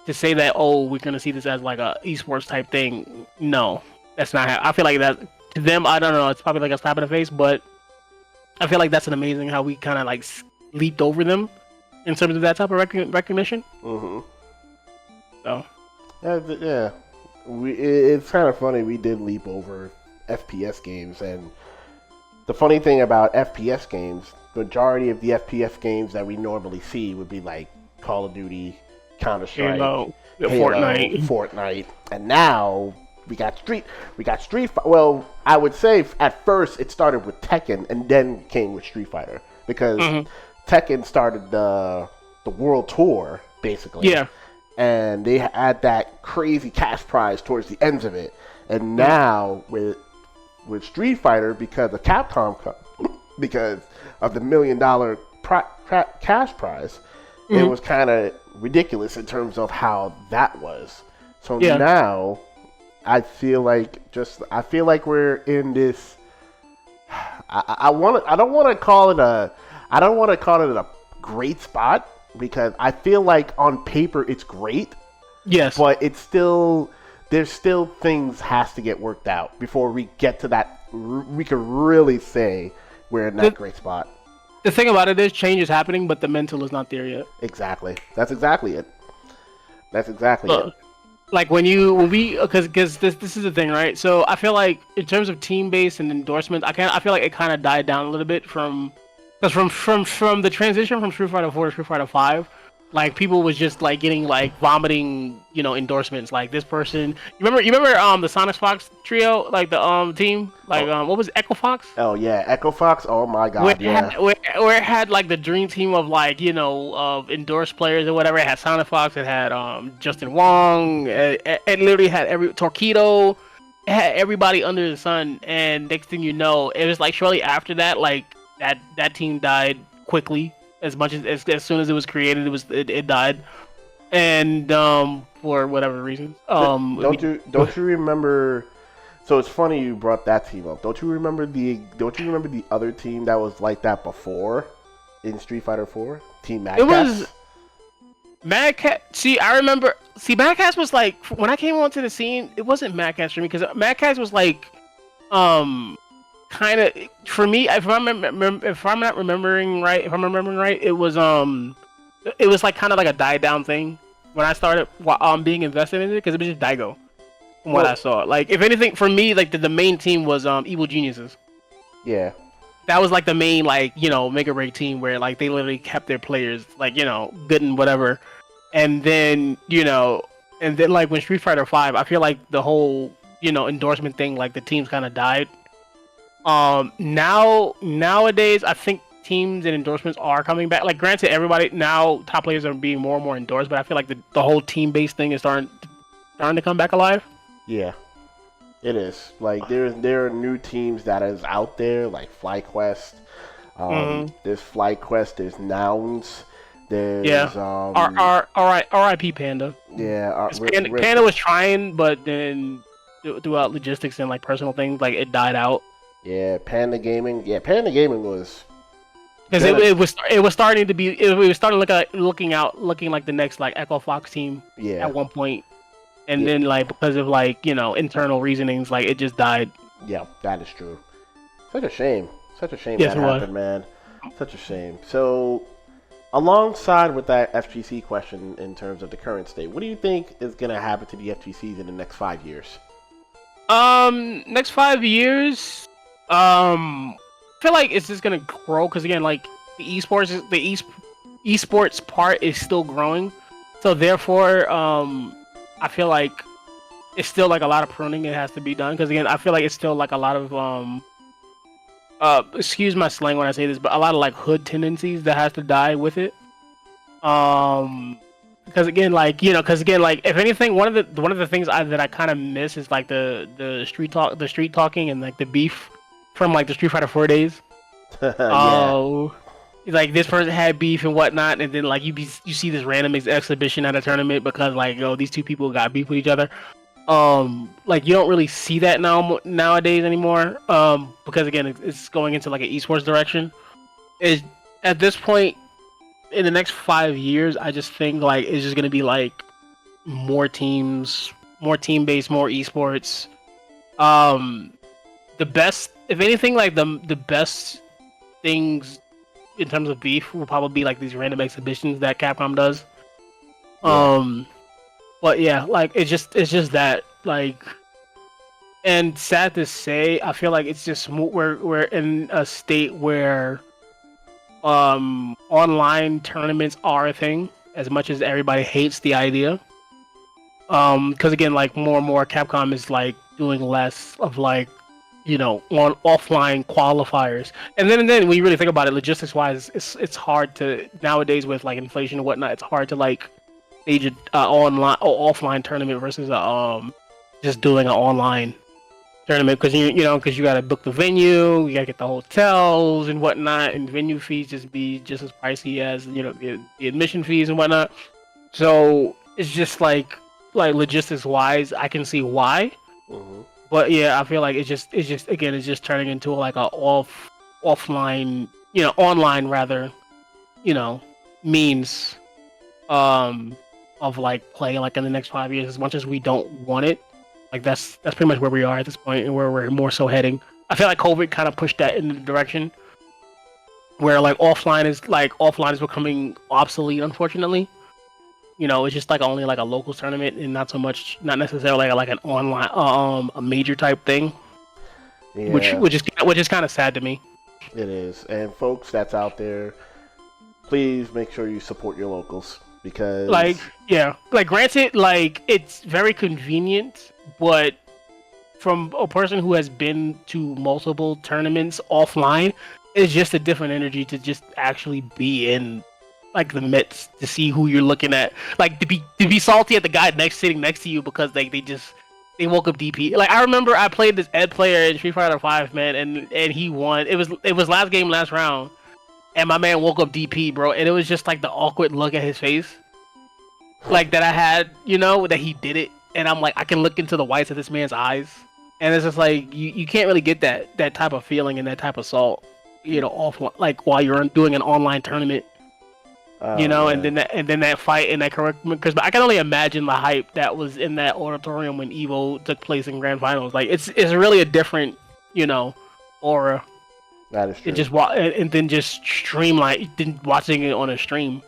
to say that we're gonna see this as like a esports type thing, no, that's not. I feel like that to them, I don't know. It's probably like a slap in the face, but I feel like that's an amazing how we kind of like leaped over them in terms of that type of recognition. Mm-hmm. So. Yeah. It's kind of funny. We did leap over FPS games, and the funny thing about FPS games, the majority of the FPS games that we normally see would be like Call of Duty, Counter-Strike, Halo, Fortnite, and now we got Street Fighter. Well, I would say at first it started with Tekken and then came with Street Fighter because Tekken started the world tour basically. Yeah. And they had that crazy cash prize towards the ends of it, and now with Street Fighter because of Capcom, because of the $1 million cash prize. It was kind of ridiculous in terms of how that was. So now, I feel like we're in this. I don't want to call it a great spot because I feel like on paper it's great. Yes, but there's still things has to get worked out before we get to that. We could really say we're in that great spot. The thing about it is change is happening, but the mental is not there yet. Exactly. That's exactly it. It. Like because this is the thing, right? So I feel like in terms of team base and endorsements, I feel like it kind of died down a little bit from the transition from Street Fighter 4 to Street Fighter 5. Like people was just like getting like vomiting, endorsements. Like this person, you remember the Sonic Fox trio, like the team, like what was it, Echo Fox? Oh yeah, Echo Fox. Oh my god, where it had like the dream team of like of endorsed players or whatever. It had Sonic Fox. It had Justin Wong. It literally had Torpedo. It had everybody under the sun. And next thing you know, it was like shortly after that, like that team died quickly. As soon as it was created, it died, and for whatever reason. Don't you remember? So it's funny you brought that team up. Don't you remember the other team that was like that before in Street Fighter 4? Team Mad Catz? It was Mad Catz. See, I remember. See, Mad Catz was like when I came onto the scene. It wasn't Mad Catz for me because Mad Catz was like, kind of for me, if I'm remembering right, it was like kind of like a die down thing when I started being invested in it because it was just Daigo from what I saw. Like if anything for me, like the main team was Evil Geniuses. Yeah, that was like the main like Mega Break team where like they literally kept their players like good and whatever, and then like when Street Fighter 5, I feel like the whole endorsement thing, like the teams kind of died. Nowadays, I think teams and endorsements are coming back. Like, granted, everybody now top players are being more and more endorsed, but I feel like the whole team based thing is starting to come back alive. Yeah, it is. Like there are new teams that is out there, like FlyQuest. Mm-hmm. There's FlyQuest. There's Nouns. Yeah. There's R.I.P. Panda. yeah. 'Cause Panda was trying, but then throughout logistics and like personal things, like it died out. Yeah, Panda Gaming. Yeah, Panda Gaming was Because gonna. it was starting to be it was starting to looking like the next like Echo Fox team Yeah, at one point, and yeah, then like because of like internal reasonings, like it just died. yeah. That is true. Such a shame. Such a shame Yes, that it was. happened, man. Such a shame. So, alongside with that FGC question in terms of the current state, what do you think is gonna happen to the FGCs in the next 5 years? Next 5 years, I feel like it's just gonna grow because again, like esports part is still growing, so therefore, I feel like it's still like a lot of pruning that has to be done because again, I feel like it's still like a lot of excuse my slang when I say this, but a lot of like hood tendencies that has to die with it. Um, because again, like if anything, one of the things that I kind of miss is like the street talking, and like the beef from like the Street Fighter 4 days. Yeah, Oh, like this person had beef and whatnot, and then like you see this random exhibition at a tournament because like these two people got beef with each other. Like you don't really see that nowadays anymore. Because again, it's going into like an esports direction. It At this point in the next 5 years, I just think like it's just gonna be like more teams, more team based, more esports. Um, the best, if anything, like the best things in terms of beef will probably be like these random exhibitions that Capcom does. yeah, Um, but yeah, like it's just that like, and sad to say, I feel like it's just we're in a state where online tournaments are a thing as much as everybody hates the idea. Because again, like more and more Capcom is like doing less of like on offline qualifiers, and then when you really think about it, logistics wise, it's hard to nowadays with like inflation and whatnot. It's hard to like stage an online or offline tournament versus just doing an online tournament because because you got to book the venue, you got to get the hotels and whatnot, and venue fees just be just as pricey as the admission fees and whatnot. So it's just like logistics wise, I can see why. hmm But yeah, I feel like it's just turning into like a offline, online rather, you know, means of like play like in the next 5 years. As much as we don't want it, like that's pretty much where we are at this point, and where we're more so heading. I feel like COVID kind of pushed that in the direction where like offline is becoming obsolete, unfortunately. It's just like only like a local tournament and not so much, not necessarily like an online, a major type thing, which yeah. which is kind of sad to me. It is, and folks that's out there, please make sure you support your locals Like, because yeah, like granted, like it's very convenient, but from a person who has been to multiple tournaments offline, it's just a different energy to just actually be in like the midst to see who you're looking at. Like to be salty at the guy sitting next to you because they woke up DP. Like I remember I played this Ed player in Street Fighter 5, man, and he won. It was last game, last round, and my man woke up DP, bro, and it was just like the awkward look at his face, like that I had, that he did it, and I'm like I can look into the whites of this man's eyes, and it's just like you can't really get that type of feeling and that type of salt, offline, like while you're doing an online tournament. oh And man, then that fight and that correct, because I can only imagine the hype that was in that auditorium when Evo took place in grand finals. Like it's really a different, aura. that is It true. just and then just streamline, then watching it on a stream.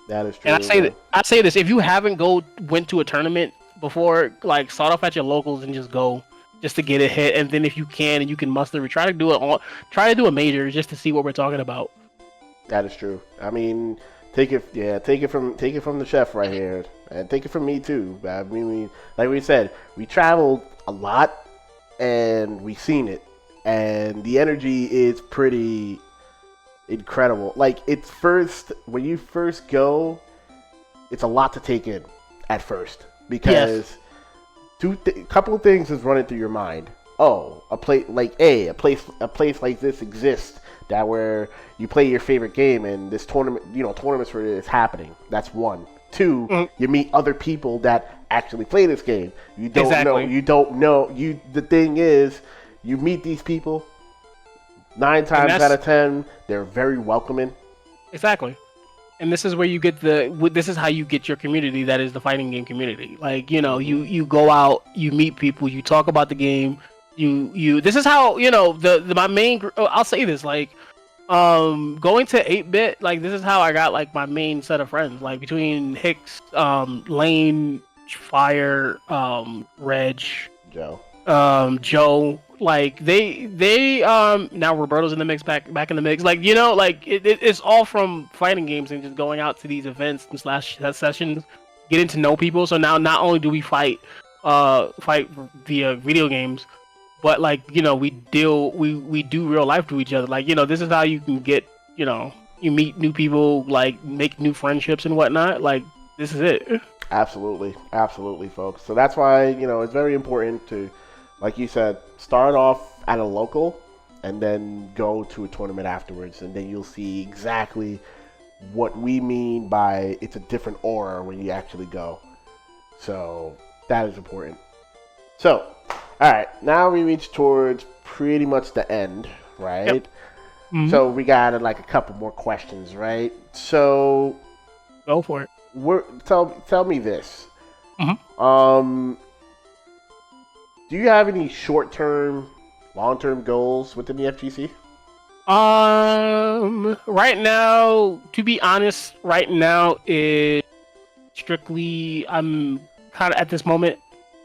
That is And true, man. I say this: if you haven't went to a tournament before, like start off at your locals and just go, just to get a hit, and then if you can and you can muster, try to do a major just to see what we're talking about. That is true. I mean, take it from the chef right here, and take it from me too. I mean, like we said, we traveled a lot, and we seen it, and the energy is pretty incredible. Like it's first when you first go, it's a lot to take in at first because couple of things is running through your mind. Oh, a place like this exists that where you play your favorite game and this tournament, tournaments for it is happening. That's one. Two, you meet other people that actually play this game. You don't know. You don't know. The thing is, you meet these people. 9 times out of 10, they're very welcoming. Exactly. And this is where you get this is how you get your community, that is the fighting game community. Like, you go out, you meet people, you talk about the game, this is how, my main, I'll say this, like, going to 8-bit, like, this is how I got, like, my main set of friends, like, between Hicks, Lane, Fire, Reg, Joe, like they now Roberto's in the mix, back in the mix, like it's all from fighting games and just going out to these events and sessions, getting to know people. So now not only do we fight via video games, but like we do real life to each other. Like this is how you can get you meet new people, like make new friendships and whatnot. Like this is it. Absolutely, folks. So that's why it's very important to, like you said, start off at a local and then go to a tournament afterwards, and then you'll see exactly what we mean by it's a different aura when you actually go. So that is important. So, all right, now we reach towards pretty much the end, right? Yep. Mm-hmm. So we got like a couple more questions, right? So go for it. Tell me this. Mm-hmm. Do you have any short-term, long-term goals within the FGC? Right now, to be honest, is strictly I'm kind of at this moment,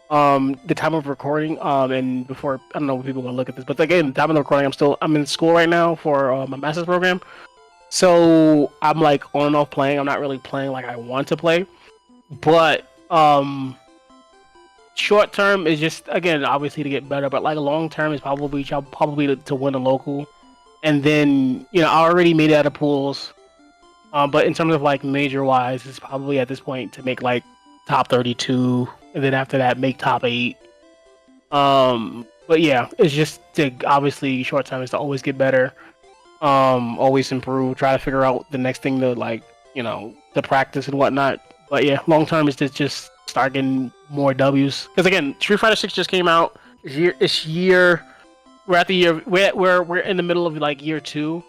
the time of recording, and before I don't know if people are gonna look at this, but again, the time of the recording, I'm in school right now for my master's program, so I'm like on and off playing. I'm not really playing like I want to play, but short term is just, again, obviously to get better, but like long term is probably to win a local, and then I already made it out of pools, but in terms of like major wise, it's probably at this point to make like top 32, and then after that make top 8. But yeah, it's just to, obviously short term is to always get better, always improve, try to figure out the next thing to like to practice and whatnot. But yeah, long term is to just start getting more W's. Because again, Street Fighter 6 just came out. We're at the year. We're in the middle of like year 2,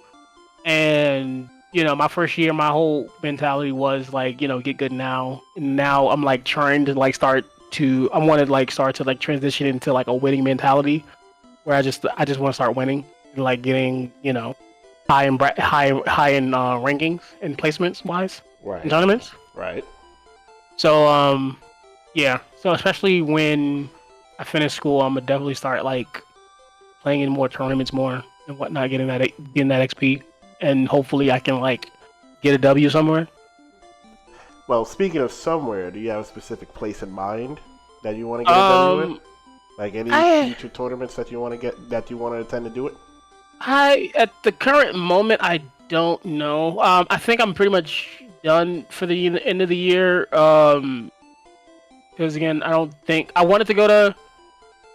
and my first year, my whole mentality was like get good now. And now I'm like trying to like start to transition into like a winning mentality, where I just want to start winning and like getting high in rankings and placements wise, right, in tournaments, right. So yeah. So especially when I finish school, I'm gonna definitely start like playing in more tournaments more and whatnot, getting that XP, and hopefully I can like get a W somewhere. Well, speaking of somewhere, do you have a specific place in mind that you want to get a W in? Like any future tournaments that you want to attend to do it? At the current moment, I don't know. I think I'm pretty much done for the end of the year. Because again, I don't think I wanted to go to.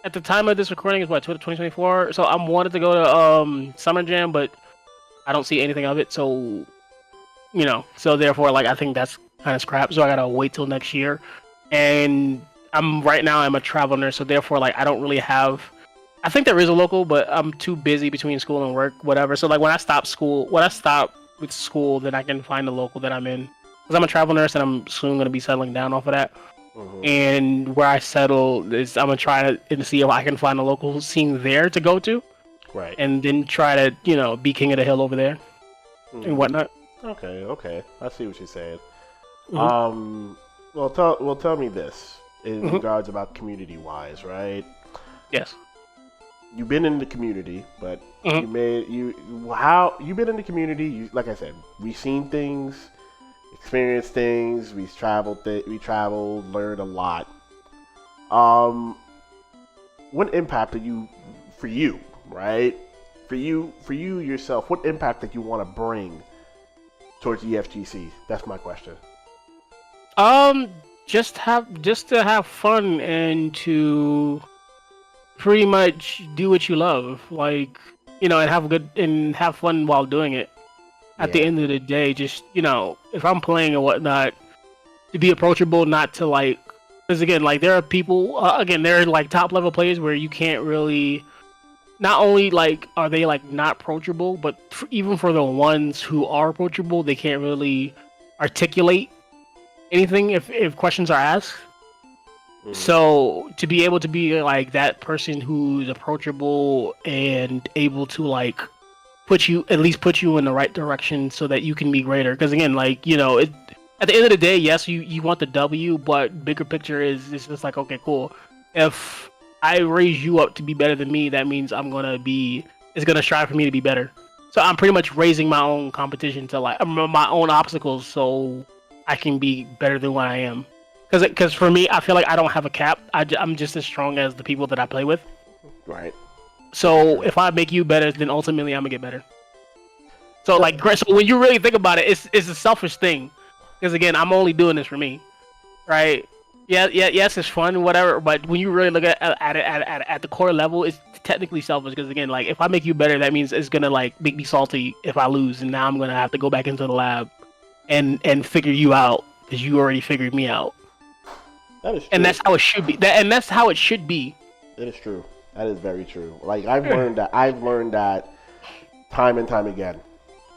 At the time of this recording is 2024. So I wanted to go to Summer Jam, but I don't see anything of it. So so therefore, like I think that's kind of scrap. So I gotta wait till next year. And I'm a travel nurse, so therefore, like I don't really have. I think there is a local, but I'm too busy between school and work, whatever. So like when I stop with school, then I can find the local that I'm in. Because I'm a travel nurse and I'm soon going to be settling down off of that. Mm-hmm. And where I settle is I'm going to try to see if I can find a local scene there to go to. Right. And then try to, be king of the hill over there. Mm-hmm. And whatnot. Okay. I see what you're saying. Mm-hmm. Well, tell me this in mm-hmm. regards about community-wise, right? Yes. You've been in the community, but mm-hmm. you've been in the community. Like I said, we've seen things, experienced things. We traveled, learned a lot. What impact for you, right? for you yourself, what impact that you want to bring towards EFGC? That's my question. Um, just to have fun and to pretty much do what you love, like and have fun while doing it. At the Yeah. end of the day, just if I'm playing or whatnot, to be approachable, not to like, because again, like there are people, there are like top level players where you can't really. Not only like are they like not approachable, but even for the ones who are approachable, they can't really articulate anything if questions are asked. Mm-hmm. So to be able to be like that person who's approachable and able to like at least put you in the right direction so that you can be greater. Because again, like at the end of the day, yes, you want the W, but bigger picture is it's just like, okay, cool. If I raise you up to be better than me, that means it's gonna strive for me to be better. So I'm pretty much raising my own competition to like my own obstacles, so I can be better than what I am. Because for me, I feel like I don't have a cap. I'm just as strong as the people that I play with. Right. So if I make you better, then ultimately I'm gonna get better. So like, so when you really think about it, it's a selfish thing. Because again, I'm only doing this for me, right? Yeah, yes, it's fun, whatever. But when you really look at it at the core level, it's technically selfish. Because again, like if I make you better, that means it's gonna like make me salty if I lose, and now I'm gonna have to go back into the lab and figure you out because you already figured me out. That is true. And that's how it should be. And that's how it should be. It is true. That is very true. Like I've learned that time and time again.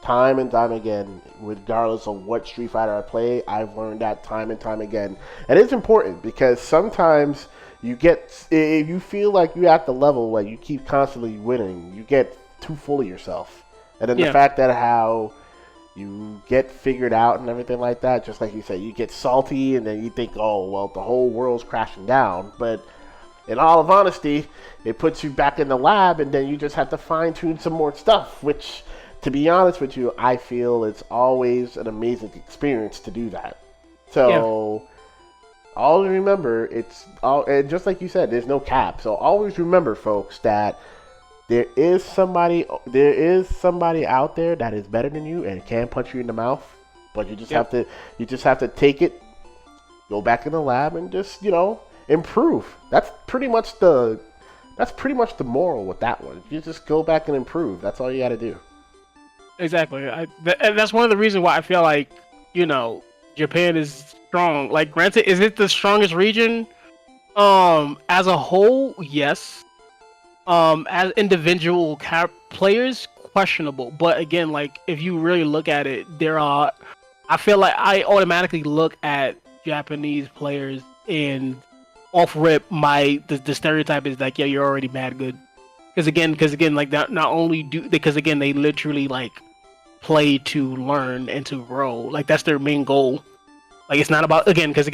Time and time again, regardless of what Street Fighter I play, I've learned that time and time again. And it's important because sometimes if you feel like you're at the level where you keep constantly winning, you get too full of yourself. And then the fact that how you get figured out and everything like that, just like you said, you get salty and then you think, oh, well, the whole world's crashing down. But in all of honesty, it puts you back in the lab and then you just have to fine tune some more stuff, which, to be honest with you, I feel it's always an amazing experience to do that. So, always remember, and just like you said, there's no cap. So always remember, folks, that there is somebody out there that is better than you and can punch you in the mouth, but you just have to take it, go back in the lab, and just improve. That's pretty much the moral with that one. You just go back and improve. That's all you got to do. Exactly. And that's one of the reasons why I feel like Japan is strong. Like, granted, is it the strongest region? As a whole, yes. As individual players, questionable. But again, like if you really look at it, I feel like I automatically look at Japanese players and off rip, the stereotype is like, yeah, you're already mad good. Because again, like not only because again they literally like play to learn and to grow. Like that's their main goal. Like it's not about because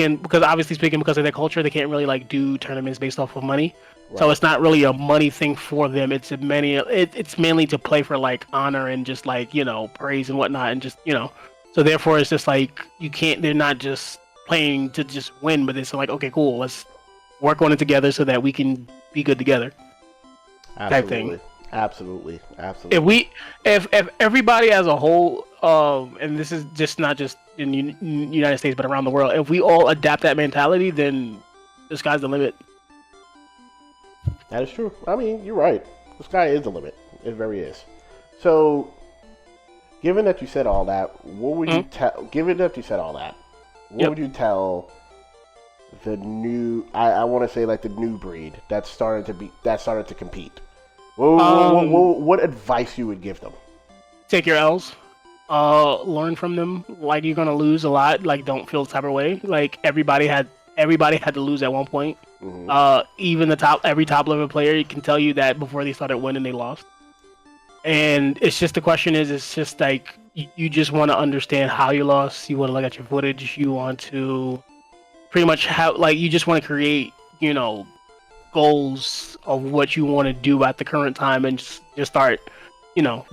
obviously speaking, because of their culture, they can't really like do tournaments based off of money. Right. So it's not really a money thing for them. It's mainly to play for like honor and just like praise and whatnot, and just So therefore, it's just like they're not just playing to just win, but it's like, okay, cool, let's work on it together so that we can be good together. Absolutely. Type thing. Absolutely. If everybody as a whole, and this is just not just in the United States but around the world, if we all adapt that mentality, then the sky's the limit. That is true. I mean, you're right. The sky is the limit. It very is. So, given that you said all that, what would you tell? Given that you said all that, what would you tell the new? I want to say like the new breed that started to compete. What advice you would give them? Take your L's. Learn from them. Like you're gonna lose a lot. Like don't feel the type of way. Like everybody had to lose at one point. Mm-hmm. Even every top level player can tell you that before they started winning, they lost. And it's just the question is, it's just like you just want to understand how you lost. You want to look at your footage. You want to pretty much you just want to create goals of what you want to do at the current time and just start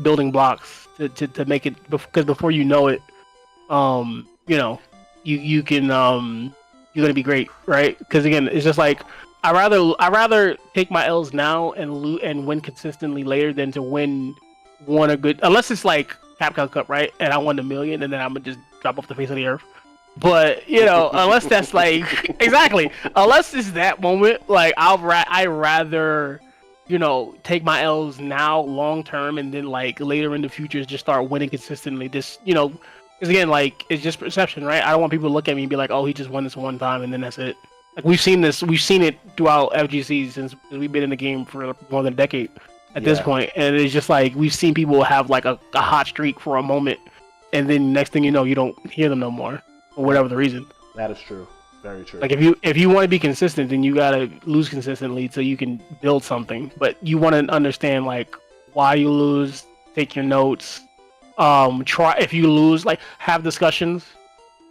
building blocks to make it, because before you know it you can you're gonna be great, right? Because again, it's just like I rather take my L's now and win consistently later than to won a good, unless it's like Capcom Cup, right? And I won the million, and then I'm gonna just drop off the face of the earth. But unless that's like exactly, unless it's that moment, like I rather take my L's now long term, and then like later in the future just start winning consistently. Just because again, like it's just perception, right? I don't want people to look at me and be like, oh, he just won this one time, and then that's it. Like we've seen it throughout FGC since we've been in the game for more than a decade at this point, and it's just like we've seen people have like a hot streak for a moment, and then next thing you know, you don't hear them no more for whatever the reason. That is true. Very true. Like if you want to be consistent, then you gotta lose consistently so you can build something. But you want to understand like why you lose, take your notes, try if you lose, like have discussions.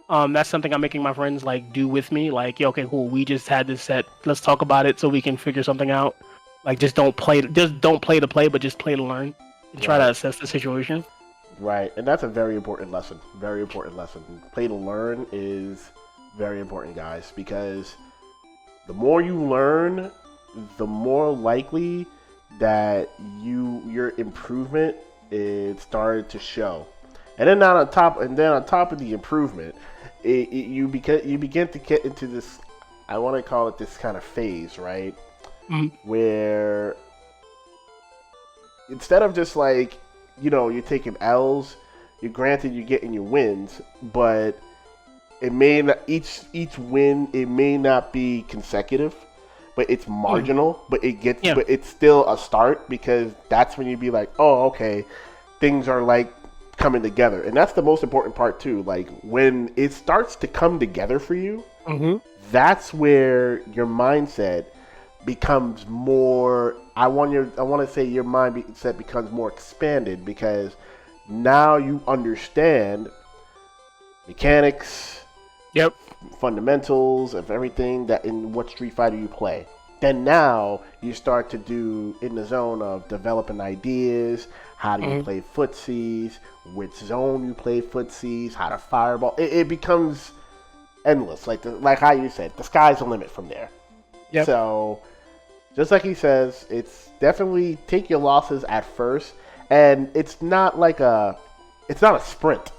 That's something I'm making my friends like do with me. Like, yeah, okay, cool. We just had this set. Let's talk about it so we can figure something out. Like, just don't play to play, but just play to learn and try to assess the situation. Right, and that's a very important lesson. Very important lesson. Play to learn is very important, guys, because the more you learn, the more likely that your improvement is started to show. And then on top of the improvement, you begin to get into this, I want to call it this kind of phase, right? Where instead of just like, you're taking L's, you're getting your wins, but it may not, each win, it may not be consecutive, but it's marginal, but it's still a start, because that's when you be like, oh, okay, things are like coming together. And that's the most important part too. Like when it starts to come together for you, that's where your mindset becomes more, I want to say your mindset becomes more expanded, because now you understand mechanics, fundamentals of everything that in what Street Fighter you play. Then now you start to do in the zone of developing ideas. How do you play footsies? Which zone you play footsies? How to fireball? It becomes endless. Like how you said, the sky's the limit from there. So, just like he says, it's definitely take your losses at first, and it's not a sprint.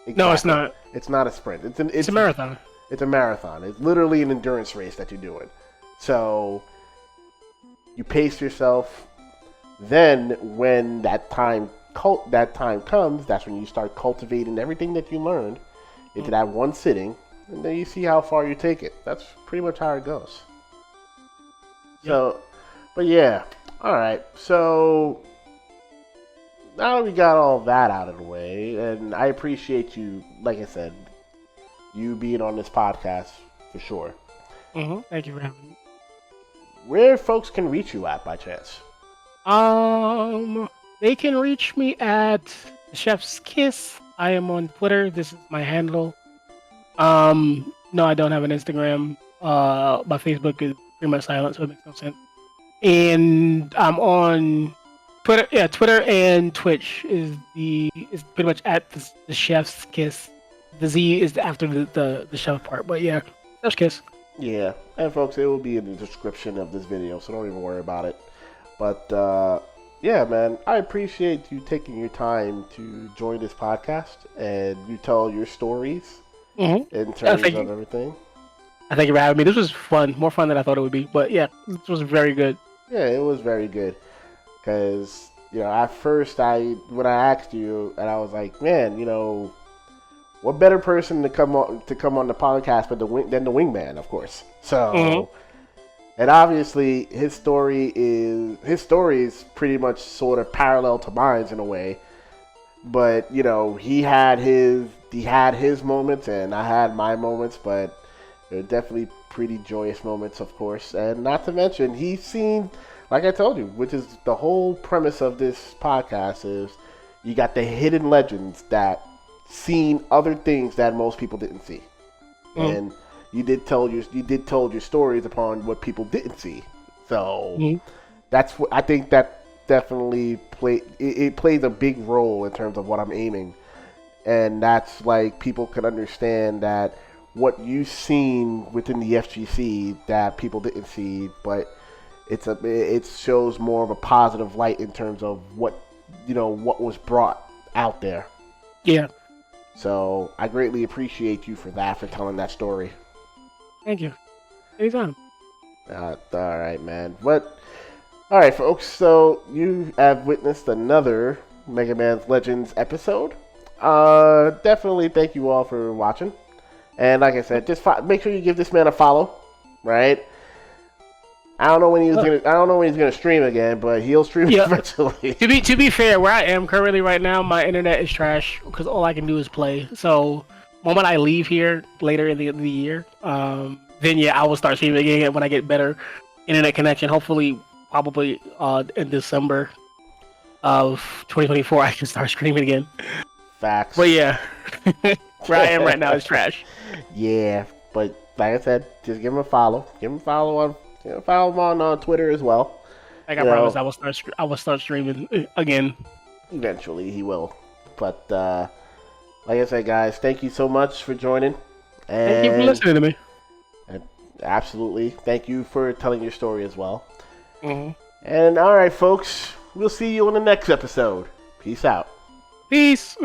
Exactly. No, it's not. It's not a sprint. It's a marathon. It's a marathon. It's literally an endurance race that you're doing. So you pace yourself. Then when that time comes, that's when you start cultivating everything that you learned into that one sitting, and then you see how far you take it. That's pretty much how it goes. So, but yeah, all right. So now that we got all that out of the way, and I appreciate you, like I said, you being on this podcast for sure. Thank you for having me. Where folks can reach you at, by chance? They can reach me at TheChefzKiss. I am on Twitter. This is my handle. No, I don't have an Instagram. My Facebook is pretty much silent, so it makes no sense. And I'm on Twitter. Yeah, Twitter and Twitch is pretty much at the Chef's Kiss. The Z is after the chef part, but yeah, Chef's Kiss. Yeah, and folks, it will be in the description of this video, so don't even worry about it. But yeah, man, I appreciate you taking your time to join this podcast and you tell your stories in terms of everything. I thank you for having me. This was fun, more fun than I thought it would be. But yeah, this was very good. Yeah, it was very good. Because, at first, when I asked you, and I was like, man, what better person to come on the podcast than the wingman, of course. So, and obviously his story is pretty much sort of parallel to mine in a way. But he had his moments, and I had my moments, but they're definitely pretty joyous moments, of course. And not to mention, he's seen, like I told you, which is the whole premise of this podcast, is you got the hidden legends that seen other things that most people didn't see, and you did tell your stories upon what people didn't see. So that's what I think that definitely plays a big role in terms of what I'm aiming, and that's like people can understand that what you've seen within the FGC that people didn't see, but it shows more of a positive light in terms of what was brought out there. Yeah. So I greatly appreciate you for that, for telling that story. Thank you. Anytime. All right, man. All right, folks. So you have witnessed another Mega Man's Legends episode. Definitely thank you all for watching. And like I said, just make sure you give this man a follow, right? I don't know when he's gonna stream again, but he'll stream eventually. To be fair, where I am currently right now, my internet is trash because all I can do is play. So, moment I leave here later in the year, then yeah, I will start streaming again when I get better internet connection. Hopefully, probably in December of 2024, I can start streaming again. Facts. But yeah, where I am right now is trash. Yeah, but like I said, just give him a follow. Give him a follow on Twitter as well. Like I promised, I will start streaming again. Eventually, he will. But like I said, guys, thank you so much for joining. And thank you for listening to me. Absolutely, thank you for telling your story as well. Mm-hmm. And all right, folks, we'll see you on the next episode. Peace out. Peace.